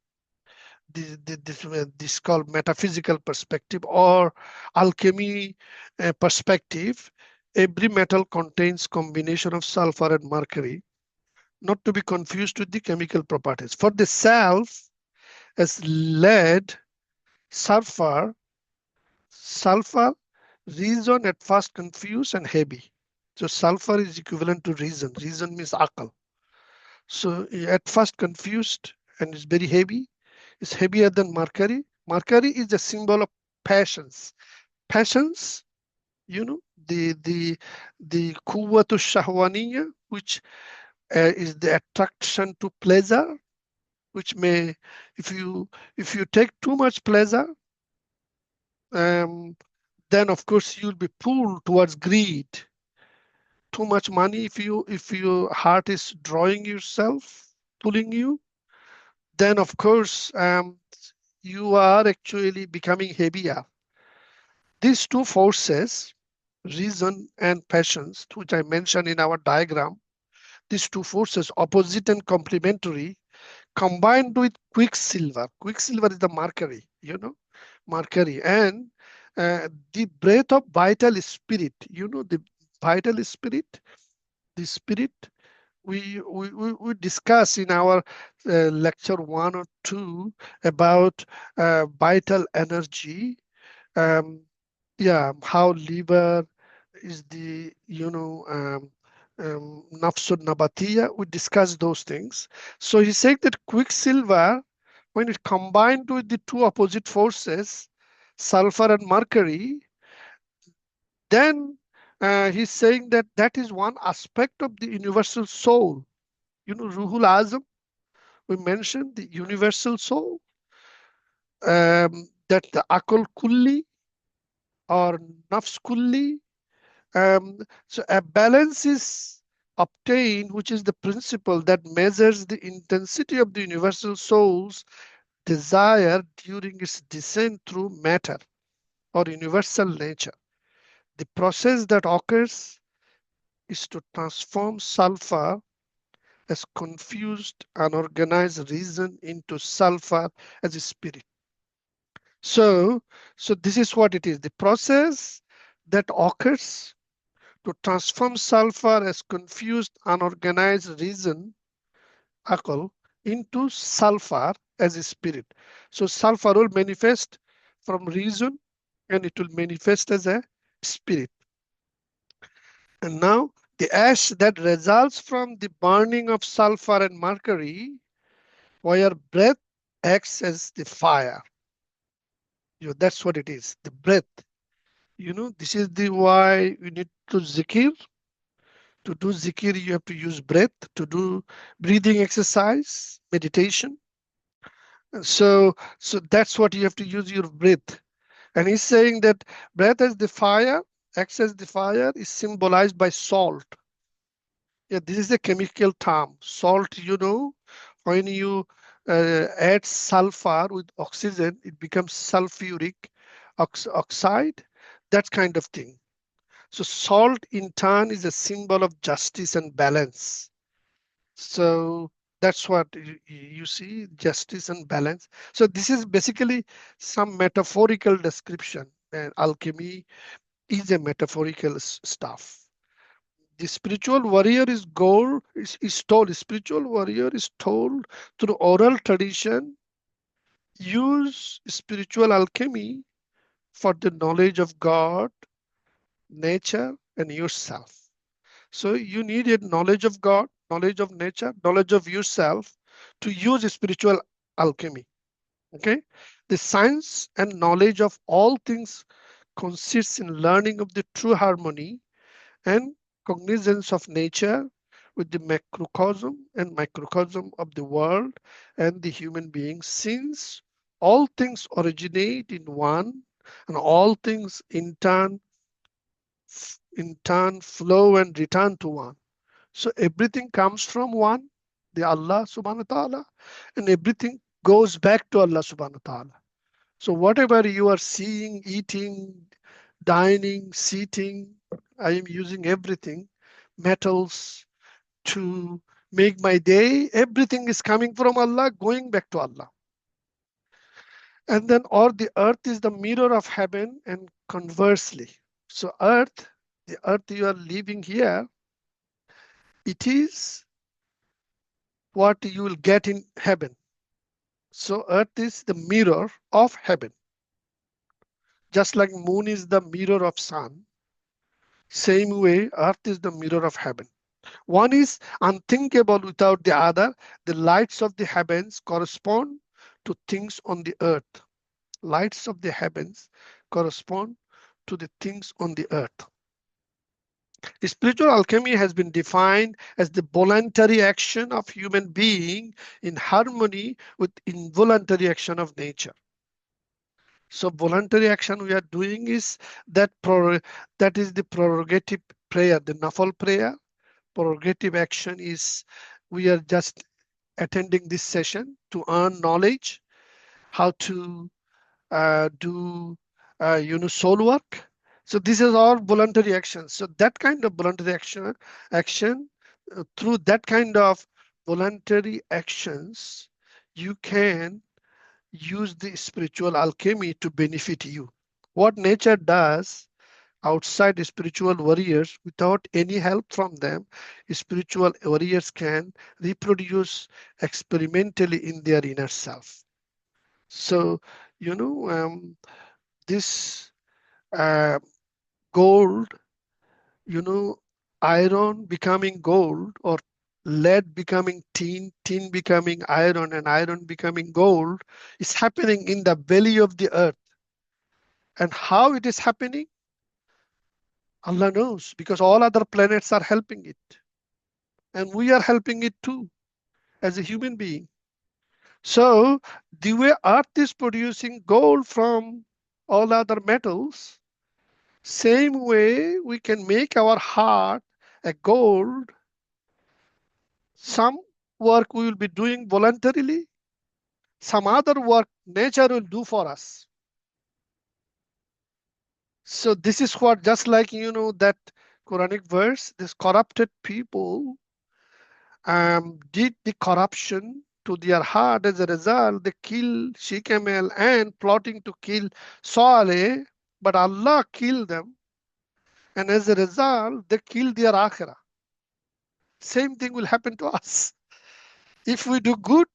This called metaphysical perspective or alchemy perspective. Every metal contains combination of sulfur and mercury, not to be confused with the chemical properties. For the self, as lead, sulfur, reason at first confused and heavy. So sulfur is equivalent to reason. Reason means akal. So at first confused and is very heavy. It's heavier than mercury. Mercury is a symbol of passions. Passions, the quwwatu shahwaniya, which is the attraction to pleasure, which may, if you take too much pleasure, then of course you'll be pulled towards greed. Too much money, if your heart is drawing yourself, pulling you, then of course you are actually becoming heavier. These two forces, reason and passions, which I mentioned in our diagram, these two forces, opposite and complementary, combined with quicksilver. Quicksilver is the mercury, mercury, and the breath of vital spirit, the vital spirit, the spirit we discuss in our lecture 1 or 2 about vital energy. Yeah, how liver is the nafsun nabatiya. We discuss those things. So he's saying that quicksilver, when it combined with the two opposite forces, sulfur and mercury, then he's saying that that is one aspect of the universal soul. Ruhul Azam, we mentioned the universal soul, that the akal kulli or nafs kulli. So a balance is obtained, which is the principle that measures the intensity of the universal soul's desire during its descent through matter or universal nature. The process that occurs is to transform sulfur as confused, unorganized reason into sulfur as a spirit. So this is what it is. The process that occurs to transform sulfur as confused, unorganized reason, akal, into sulfur as a spirit. So sulfur will manifest from reason and it will manifest as a spirit. And now the ash that results from the burning of sulfur and mercury, where breath acts as the fire. That's what it is, the breath. This is the why you need to zikir. To do zikir, you have to use breath. To do breathing exercise, meditation. So that's what you have to use your breath. And he's saying that breath as the fire, acts as the fire, is symbolized by salt. Yeah, this is a chemical term. Salt, when you add sulfur with oxygen, it becomes sulfuric oxide, that kind of thing. So salt in turn is a symbol of justice and balance. So that's what you see, justice and balance. So this is basically some metaphorical description, and alchemy is a metaphorical stuff. The spiritual warrior is told, spiritual warrior is told through oral tradition, use spiritual alchemy for the knowledge of God, nature, and yourself. So you need a knowledge of God, knowledge of nature, knowledge of yourself to use spiritual alchemy. Okay? The science and knowledge of all things consists in learning of the true harmony and cognizance of nature with the macrocosm and microcosm of the world and the human being, since all things originate in one and all things in turn flow and return to one. So everything comes from one, the Allah subhanahu wa ta'ala, and everything goes back to Allah subhanahu wa ta'ala. So whatever you are seeing, eating, dining, seating, I am using everything, metals to make my day, everything is coming from Allah, going back to Allah. And then, or the earth is the mirror of heaven, and conversely. So the earth you are living here, it is what you will get in heaven. So earth is the mirror of heaven. Just like moon is the mirror of sun, same way earth is the mirror of heaven. One is unthinkable without the other. The lights of the heavens correspond to things on the earth. Lights of the heavens correspond to the things on the earth. Spiritual alchemy has been defined as the voluntary action of human being in harmony with involuntary action of nature. So voluntary action we are doing is that that is the prerogative prayer, the Nafal prayer. Prerogative action is we are just attending this session to earn knowledge, how to do soul work. So this is all voluntary action. So that kind of voluntary action through that kind of voluntary actions, you can use the spiritual alchemy to benefit you. What nature does outside spiritual warriors without any help from them, spiritual warriors can reproduce experimentally in their inner self. So, this uh, gold, you know, iron becoming gold, or lead becoming tin, tin becoming iron, and iron becoming gold is happening in the belly of the earth. And how it is happening, Allah knows, because all other planets are helping it. And we are helping it too as a human being. So the way earth is producing gold from all other metals, same way we can make our heart a gold. Some work we will be doing voluntarily, some other work nature will do for us. So this is what, just like that Quranic verse, this corrupted people did the corruption to their heart. As a result, they kill Shikemel and plotting to kill Saleh, but Allah killed them. And as a result, they killed their akhirah. Same thing will happen to us. If we do good,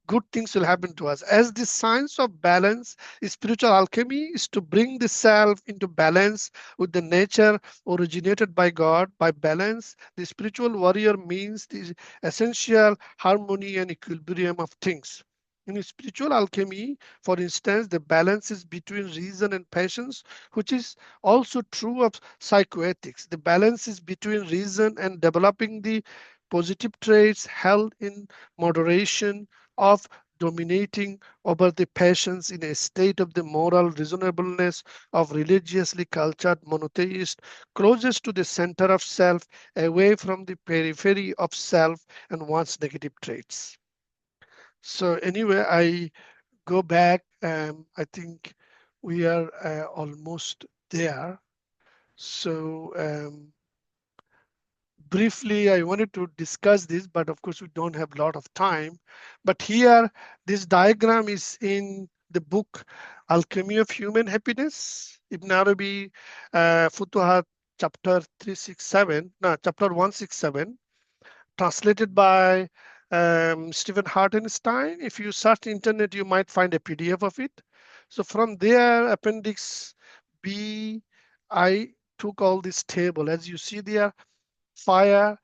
good things will happen to us. As the science of balance, spiritual alchemy is to bring the self into balance with the nature originated by God. By balance, the spiritual warrior means the essential harmony and equilibrium of things. In spiritual alchemy, for instance, the balance is between reason and passions, which is also true of psychoethics. The balance is between reason and developing the positive traits held in moderation, of dominating over the passions in a state of the moral reasonableness of religiously cultured monotheist, closest to the center of self, away from the periphery of self and one's negative traits. So anyway, I go back. I think we are almost there. So briefly, I wanted to discuss this, but of course we don't have a lot of time. But here, this diagram is in the book Alchemy of Human Happiness, Ibn Arabi, Futuhat, chapter 367, no, chapter 167, translated by Stephen Hartenstein. If you search internet, you might find a PDF of it. So from there, Appendix B, I took all this table. As you see there, fire,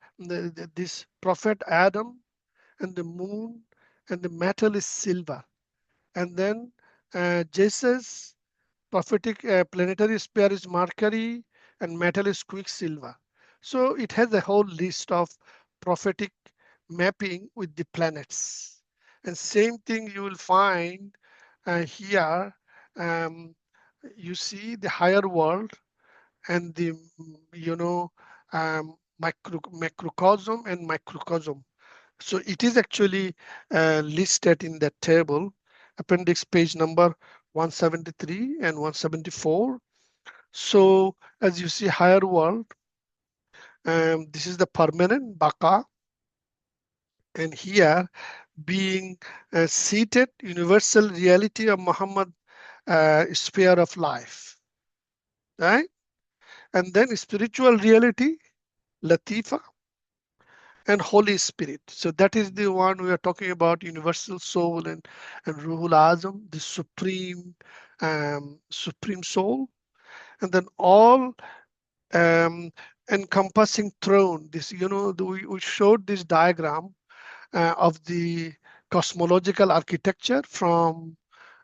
this prophet Adam, and the moon, and the metal is silver. And then Jesus' prophetic planetary sphere is Mercury, and metal is quicksilver. So it has a whole list of prophetic mapping with the planets. And same thing you will find here. Um, you see the higher world and the macrocosm and microcosm. So it is actually listed in that table, appendix page number 173 and 174. So as you see, higher world, this is the permanent Baka, and here being seated universal reality of Muhammad sphere of life, right? And then spiritual reality, Latifa, and Holy Spirit. So that is the one we are talking about, universal soul and Ruhul Azam, the supreme soul. And then all encompassing throne. This, we showed this diagram of the cosmological architecture from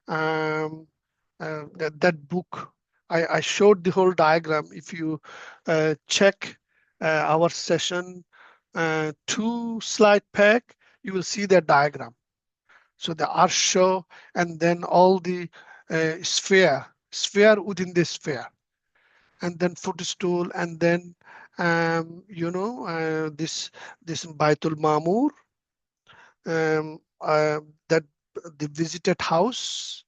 that book. I showed the whole diagram. If you check our session 2 slide pack, you will see that diagram. So the Arsho, and then all the sphere within the sphere, and then footstool, and then this Baitul Mamur, that the visited house,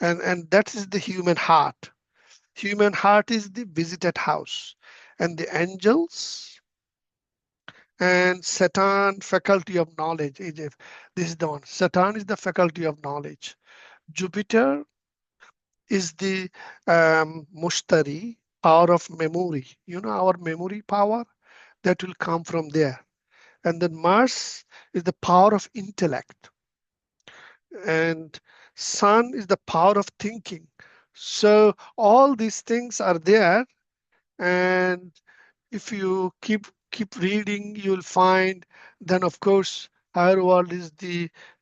and that is the human heart. Human heart is the visited house, and the angels and Satan, faculty of knowledge. This is the one. Satan is the faculty of knowledge. Jupiter is the mushtari, power of memory. Our memory power that will come from there. And then Mars is the power of intellect. And Sun is the power of thinking. So all these things are there. And if you keep reading, you'll find then of course higher world is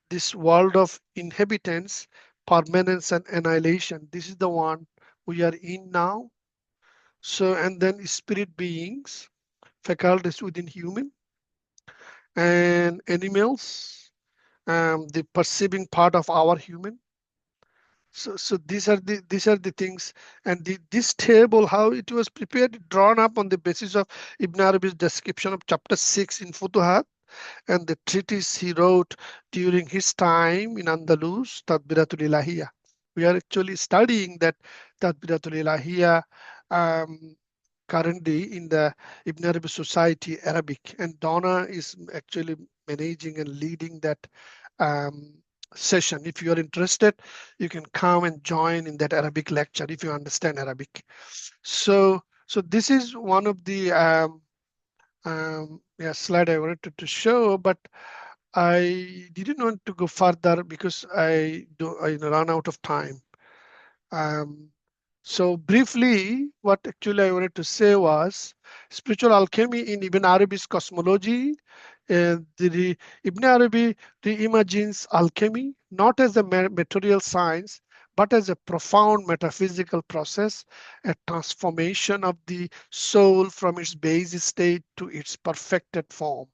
this world of inhabitants, permanence and annihilation. This is the one we are in now. So, and then spirit beings, faculties within human and animals, the perceiving part of our human. So these are the things, and this table, how it was prepared, drawn up on the basis of Ibn Arabi's description of chapter 6 in Futuhat, and the treatise he wrote during his time in Andalus, Tadbiratul Ilahiyah. We are actually studying that Tadbiratul Ilahiyah currently in the Ibn Arabi Society Arabic, and Donna is actually managing and leading that um, session. If you are interested, you can come and join in that Arabic lecture if you understand Arabic. So this is one of the slide I wanted to show, but I didn't want to go further because I run out of time. So briefly, what actually I wanted to say was spiritual alchemy in Ibn Arabi's cosmology. Ibn Arabi reimagines alchemy not as a material science, but as a profound metaphysical process, a transformation of the soul from its base state to its perfected form,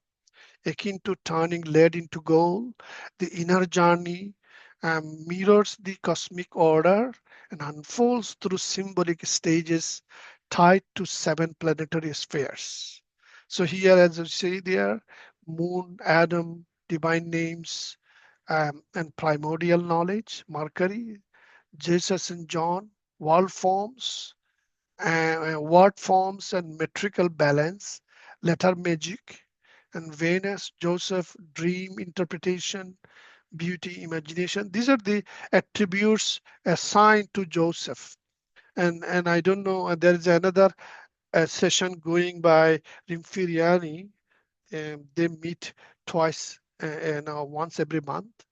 akin to turning lead into gold. The inner journey mirrors the cosmic order and unfolds through symbolic stages tied to 7 planetary spheres. So here, as you see there, moon, Adam, divine names, and primordial knowledge, Mercury, Jesus and John, world forms, word forms and metrical balance, letter magic, and Venus, Joseph, dream interpretation, beauty, imagination. These are the attributes assigned to Joseph. And I don't know, there is another session going by Rimfiriani. They meet twice, once every month.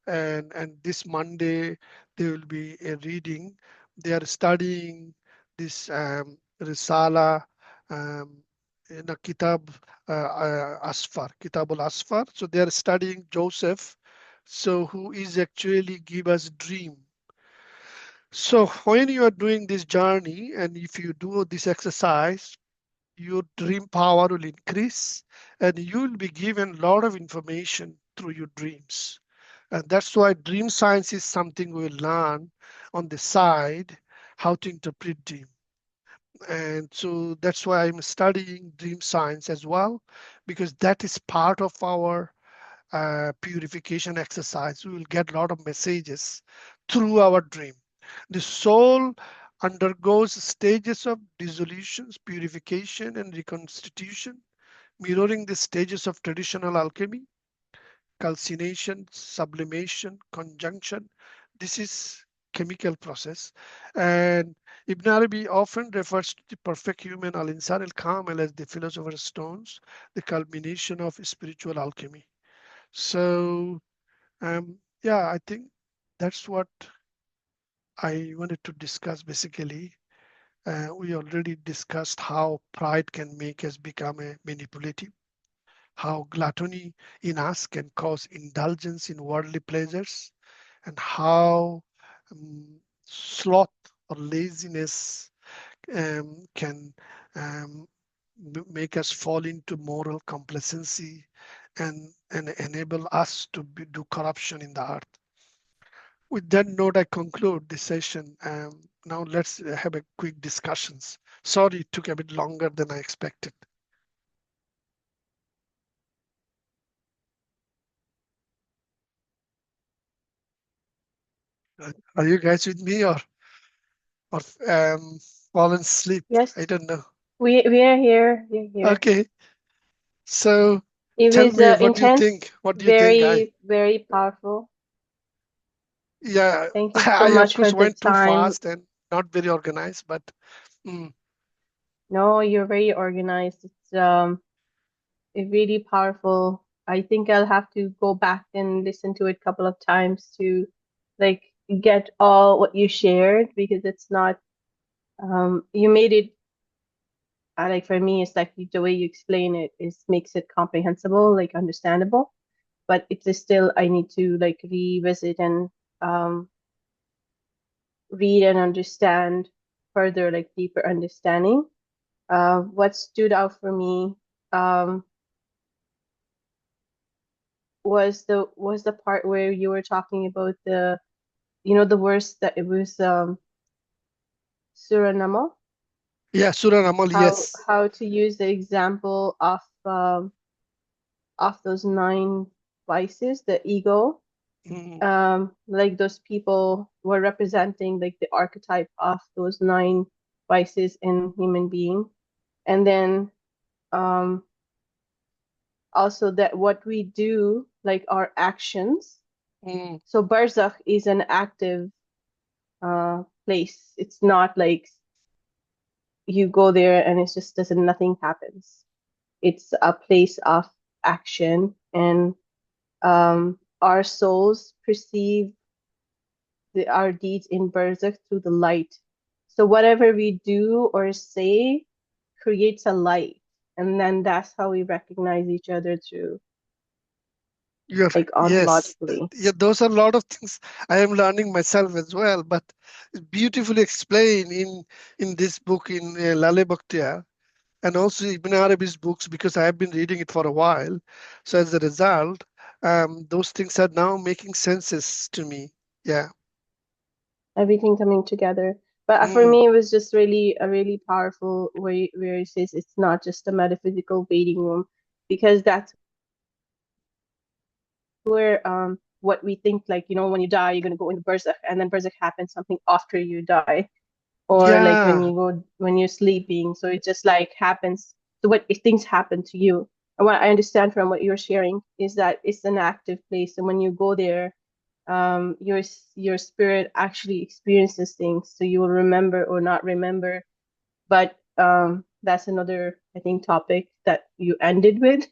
And this Monday, they will be reading. They are studying this Risala, Kitab Asfar, Kitab al-Asfar. So they are studying Joseph, so who is actually give us dream. So when you are doing this journey, and if you do this exercise, your dream power will increase, and you will be given a lot of information through your dreams. And that's why dream science is something we will learn on the side, how to interpret dream. And so that's why I'm studying dream science as well, because that is part of our purification exercise. We will get a lot of messages through our dream. The soul undergoes stages of dissolutions, purification, and reconstitution, mirroring the stages of traditional alchemy: calcination, sublimation, conjunction. This is chemical process. And Ibn Arabi often refers to the perfect human, al-insan al-kamil, as the philosopher's stones, the culmination of spiritual alchemy. So yeah, I think that's what I wanted to discuss basically. We already discussed how pride can make us become a manipulative, how gluttony in us can cause indulgence in worldly pleasures, and how sloth or laziness can make us fall into moral complacency and enable us to do corruption in the earth. With that note, I conclude this session. Now let's have a quick discussions. Sorry, it took a bit longer than I expected. Are you guys with me or fallen asleep? Yes, I don't know. we are here. We're here. Okay, so It tell was me, what do you think? intense, What do you think? very powerful. Yeah, Thank you so I of much for course the went too time. fast and not very organized, but mm, No, you're very organized. It's really powerful. I think I'll have to go back and listen to it a couple of times to like get all what you shared because it's not you made it like for me it's like the way you explain it is makes it comprehensible, like understandable. But it is still I need to like revisit and um read and understand further, like deeper understanding. What stood out for me um, was the part where you were talking about the the verse that it was Surah An-Naml, yeah, Surah An-Naml, yes. how to use the example of those nine vices, the ego, Mm, like those people were representing like the archetype of those nine vices in human being, and then um also that what we do, like our actions. mm, So Barzakh is an active place. It's not like you go there and it's just doesn't nothing happens. It's a place of action, and our souls perceive our deeds in Barzakh through the light. So whatever we do or say creates a light, and then that's how we recognize each other through like yes. ontologically. Yeah, those are a lot of things I am learning myself as well, but it's beautifully explained in this book in Lale Bakhtiar and also Ibn Arabi's books because I have been reading it for a while. So as a result, those things are now making senses to me. Yeah. Everything coming together. But for Mm. me, it was just really a really powerful way where it says it's not just a metaphysical waiting room, because that's where what we think like when you die you're gonna go into Barzakh, and then Barzakh happens something after you die, or like Yeah. when you're sleeping. So it just like happens. So what if things happen to you? And what I understand from what you're sharing is that it's an active place, and when you go there, your spirit actually experiences things, so you will remember or not remember. But that's another, I think, topic that you ended with.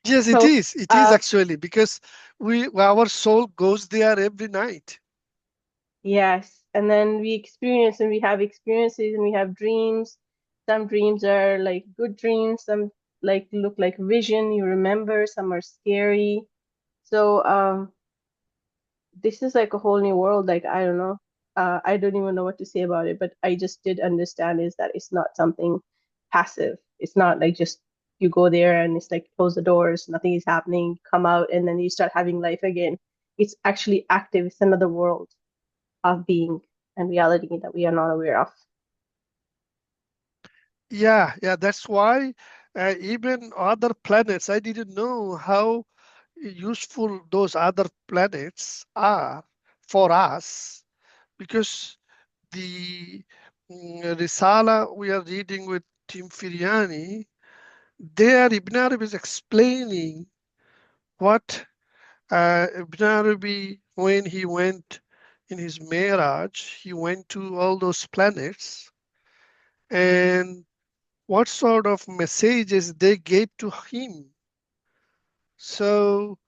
Yes, it So is. It is actually because our soul goes there every night. yes, and then we experience and we have experiences and we have dreams. Some dreams are like good dreams, some like look like vision, you remember, some are scary. So this is like a whole new world. Like I don't know. I don't even know what to say about it, but I just did understand is that it's not something passive. It's not like just you go there and it's like close the doors, nothing is happening, come out, and then you start having life again. It's actually active. It's another world of being and reality that we are not aware of. Yeah, yeah, that's why even other planets, I didn't know how useful those other planets are for us because the Risala we are reading with Tim Firiani, there Ibn Arabi is explaining what Ibn Arabi, when he went in his Miraj, he went to all those planets and what sort of messages they gave to him. So,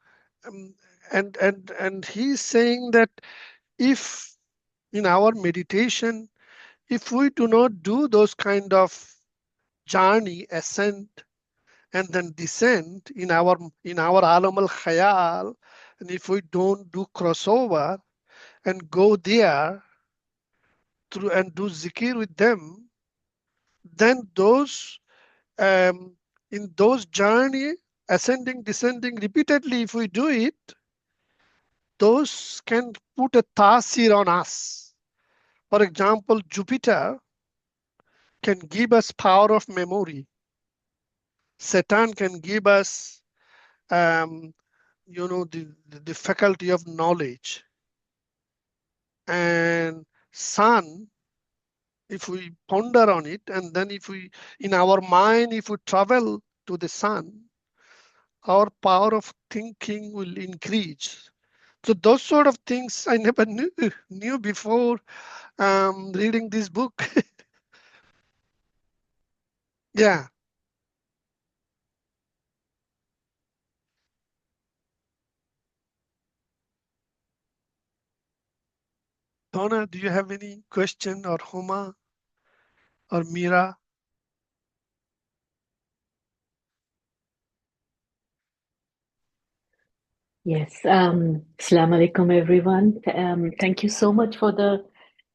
um, and he's saying that if in our meditation, if we do not do those kind of journey, ascent and then descent in our alam al khayal, and if we don't do crossover and go there through and do zikir with them, then those um, in those journey, ascending, descending repeatedly, if we do it, those can put a ta'sir on us. For example, Jupiter can give us power of memory. Saturn can give us, the faculty of knowledge. And Sun, if we ponder on it, and then if we, in our mind, if we travel to the Sun, our power of thinking will increase. So those sort of things I never knew before reading this book. Yeah. Donna, do you have any question, or Huma or Mira? Yes. Assalamu alaikum, everyone. Thank you so much for the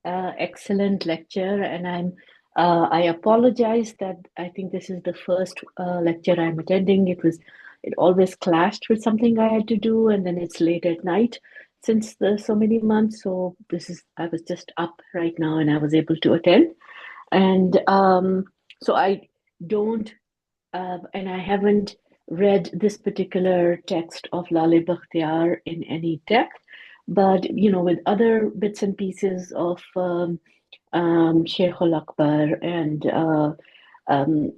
excellent lecture. And I apologize that I think this is the first lecture I'm attending. It always clashed with something I had to do, and then it's late at night since so many months. So I was just up right now, and I was able to attend. And so I don't, and I haven't read this particular text of Lale Bakhtiar in any depth, but with other bits and pieces of Sheikh al-Akbar, and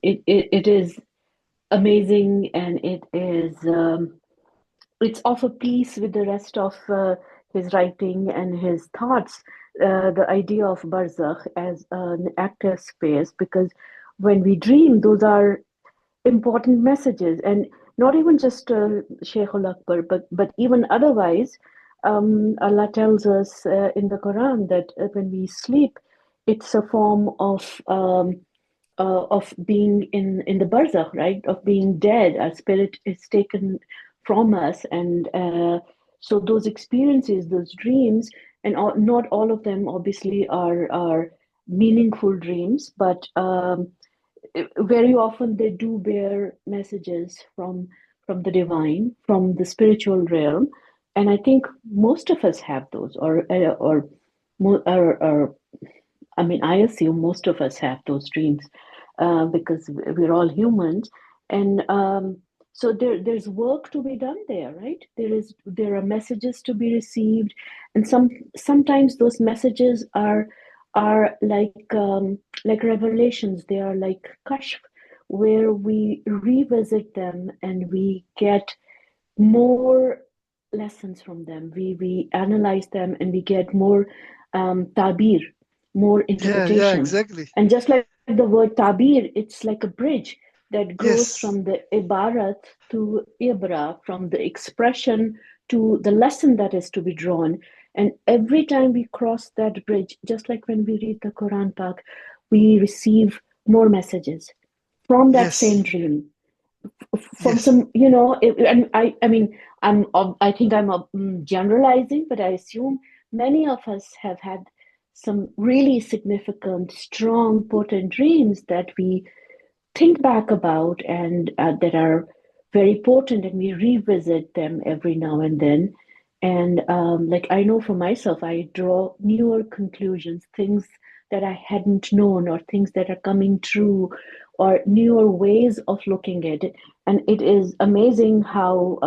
it is amazing, and it's of a piece with the rest of his writing and his thoughts. The idea of Barzakh as an active space, because when we dream, those are important messages, and not even just Shaykh al-Akbar, but even otherwise. Allah tells us in the Quran that when we sleep, it's a form of being in the barzakh, right? Of being dead. Our spirit is taken from us, and so those experiences, those dreams, and not all of them obviously are meaningful dreams, but very often they do bear messages from the divine, from the spiritual realm, and I think most of us have those, or I mean, I assume most of us have those dreams because we're all humans, and so there's work to be done there, right? There are messages to be received, and sometimes those messages are like revelations. They are like kashf, where we revisit them and we get more lessons from them. We analyze them and we get more tabir, more Yeah, interpretation. exactly. And just like the word tabir, it's like a bridge that goes Yes. from the ibarat to ibra, from the expression to the lesson that is to be drawn. And every time we cross that bridge, just like when we read the Quran Pak, we receive more messages from that Yes. same dream, from Yes. some, and I mean, I think I'm generalizing, but I assume many of us have had some really significant, strong, potent dreams that we think back about, and that are very potent, and we revisit them every now and then. And like, I know for myself, I draw newer conclusions, things that I hadn't known, or things that are coming true, or newer ways of looking at it. And it is amazing how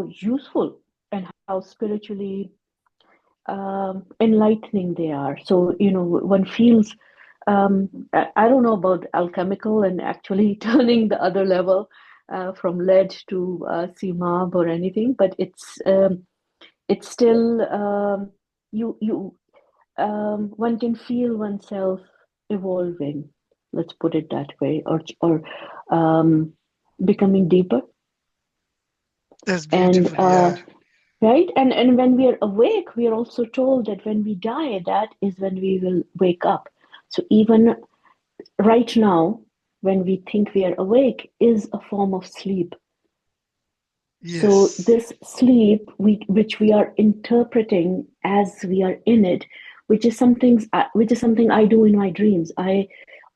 useful and how spiritually enlightening they are. So, one feels, I don't know about alchemical and actually turning the other level from lead to CMAB or anything, but it's still, you one can feel oneself evolving. Let's put it that way, or becoming deeper. That's And beautiful. Yeah. right, and when we are awake, we are also told that when we die, that is when we will wake up. So even right now, when we think we are awake, is a form of sleep. So Yes. this sleep, which we are interpreting as we are in it, which is something I do in my dreams. I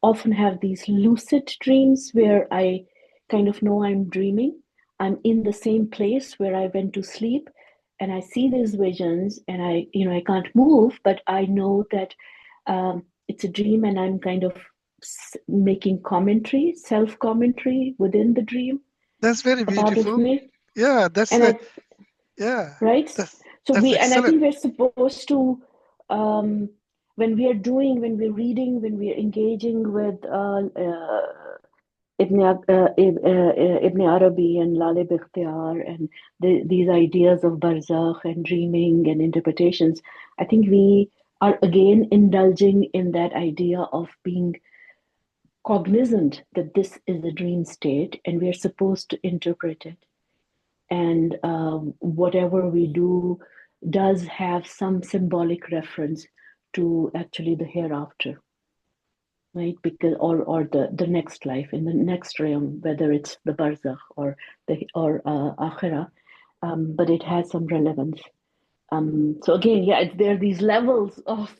often have these lucid dreams where I kind of know I'm dreaming. I'm in the same place where I went to sleep, and I see these visions, and I can't move, but I know that it's a dream, and I'm kind of making commentary, self-commentary within the dream, That's very a part of beautiful. me. Yeah, And yeah, right? So that's and I excellent. think we're supposed to, when we're reading, when we're engaging with Ibn Arabi and Lalib Ikhtiyar and these ideas of Barzakh and dreaming and interpretations, I think we are again indulging in that idea of being cognizant that this is a dream state and we are supposed to interpret it. And whatever we do does have some symbolic reference to actually the hereafter, right? Because or the next life in the next realm, whether it's the barzakh or akhirah, but it has some relevance. So again, yeah, there are these levels of.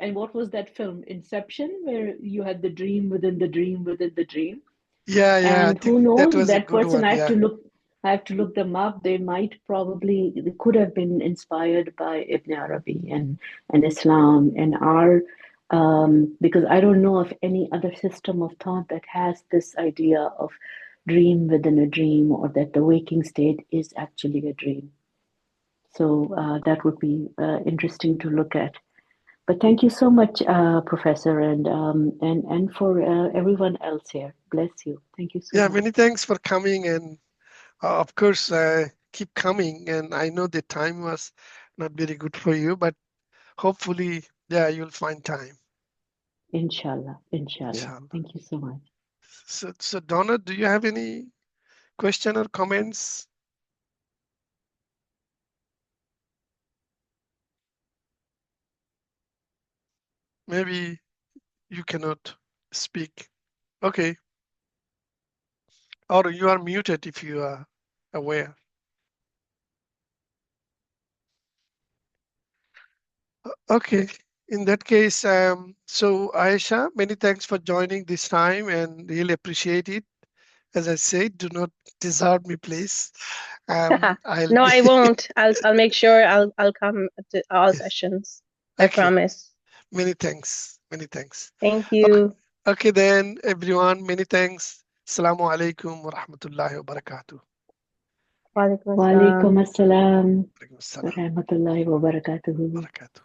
And what was that film, Inception, where you had the dream within the dream within the dream? Yeah, I And think who that knows, was a that good person, one. Yeah, I have to look them up. They could have been inspired by Ibn Arabi and Islam and our, because I don't know of any other system of thought that has this idea of dream within a dream, or that the waking state is actually a dream. So that would be interesting to look at. But thank you so much, Professor, and for everyone else here. Bless you. Thank you so yeah. much. Many thanks for coming, and of course, keep coming. And I know the time was not very good for you, but hopefully, yeah, you'll find time. Inshallah, inshallah. Inshallah. Thank you so much. So Donna, do you have any question or comments? Maybe you cannot speak. Okay. Or you are muted if you are aware. Okay. In that case, so Aisha, many thanks for joining this time and really appreciate it. As I said, do not desert me, please. I'll No, be I won't. I'll make sure I'll come to all sessions. I okay. promise. Many thanks. Many thanks. Thank Okay, you. okay then, everyone. Many thanks. Assalamu alaikum wa rahmatullahi wa barakatuh. Walaikum Wa alaikum assalam. assalam Alaikum wa assalam rahmatullahi wa barakatuhu. wa barakatuh.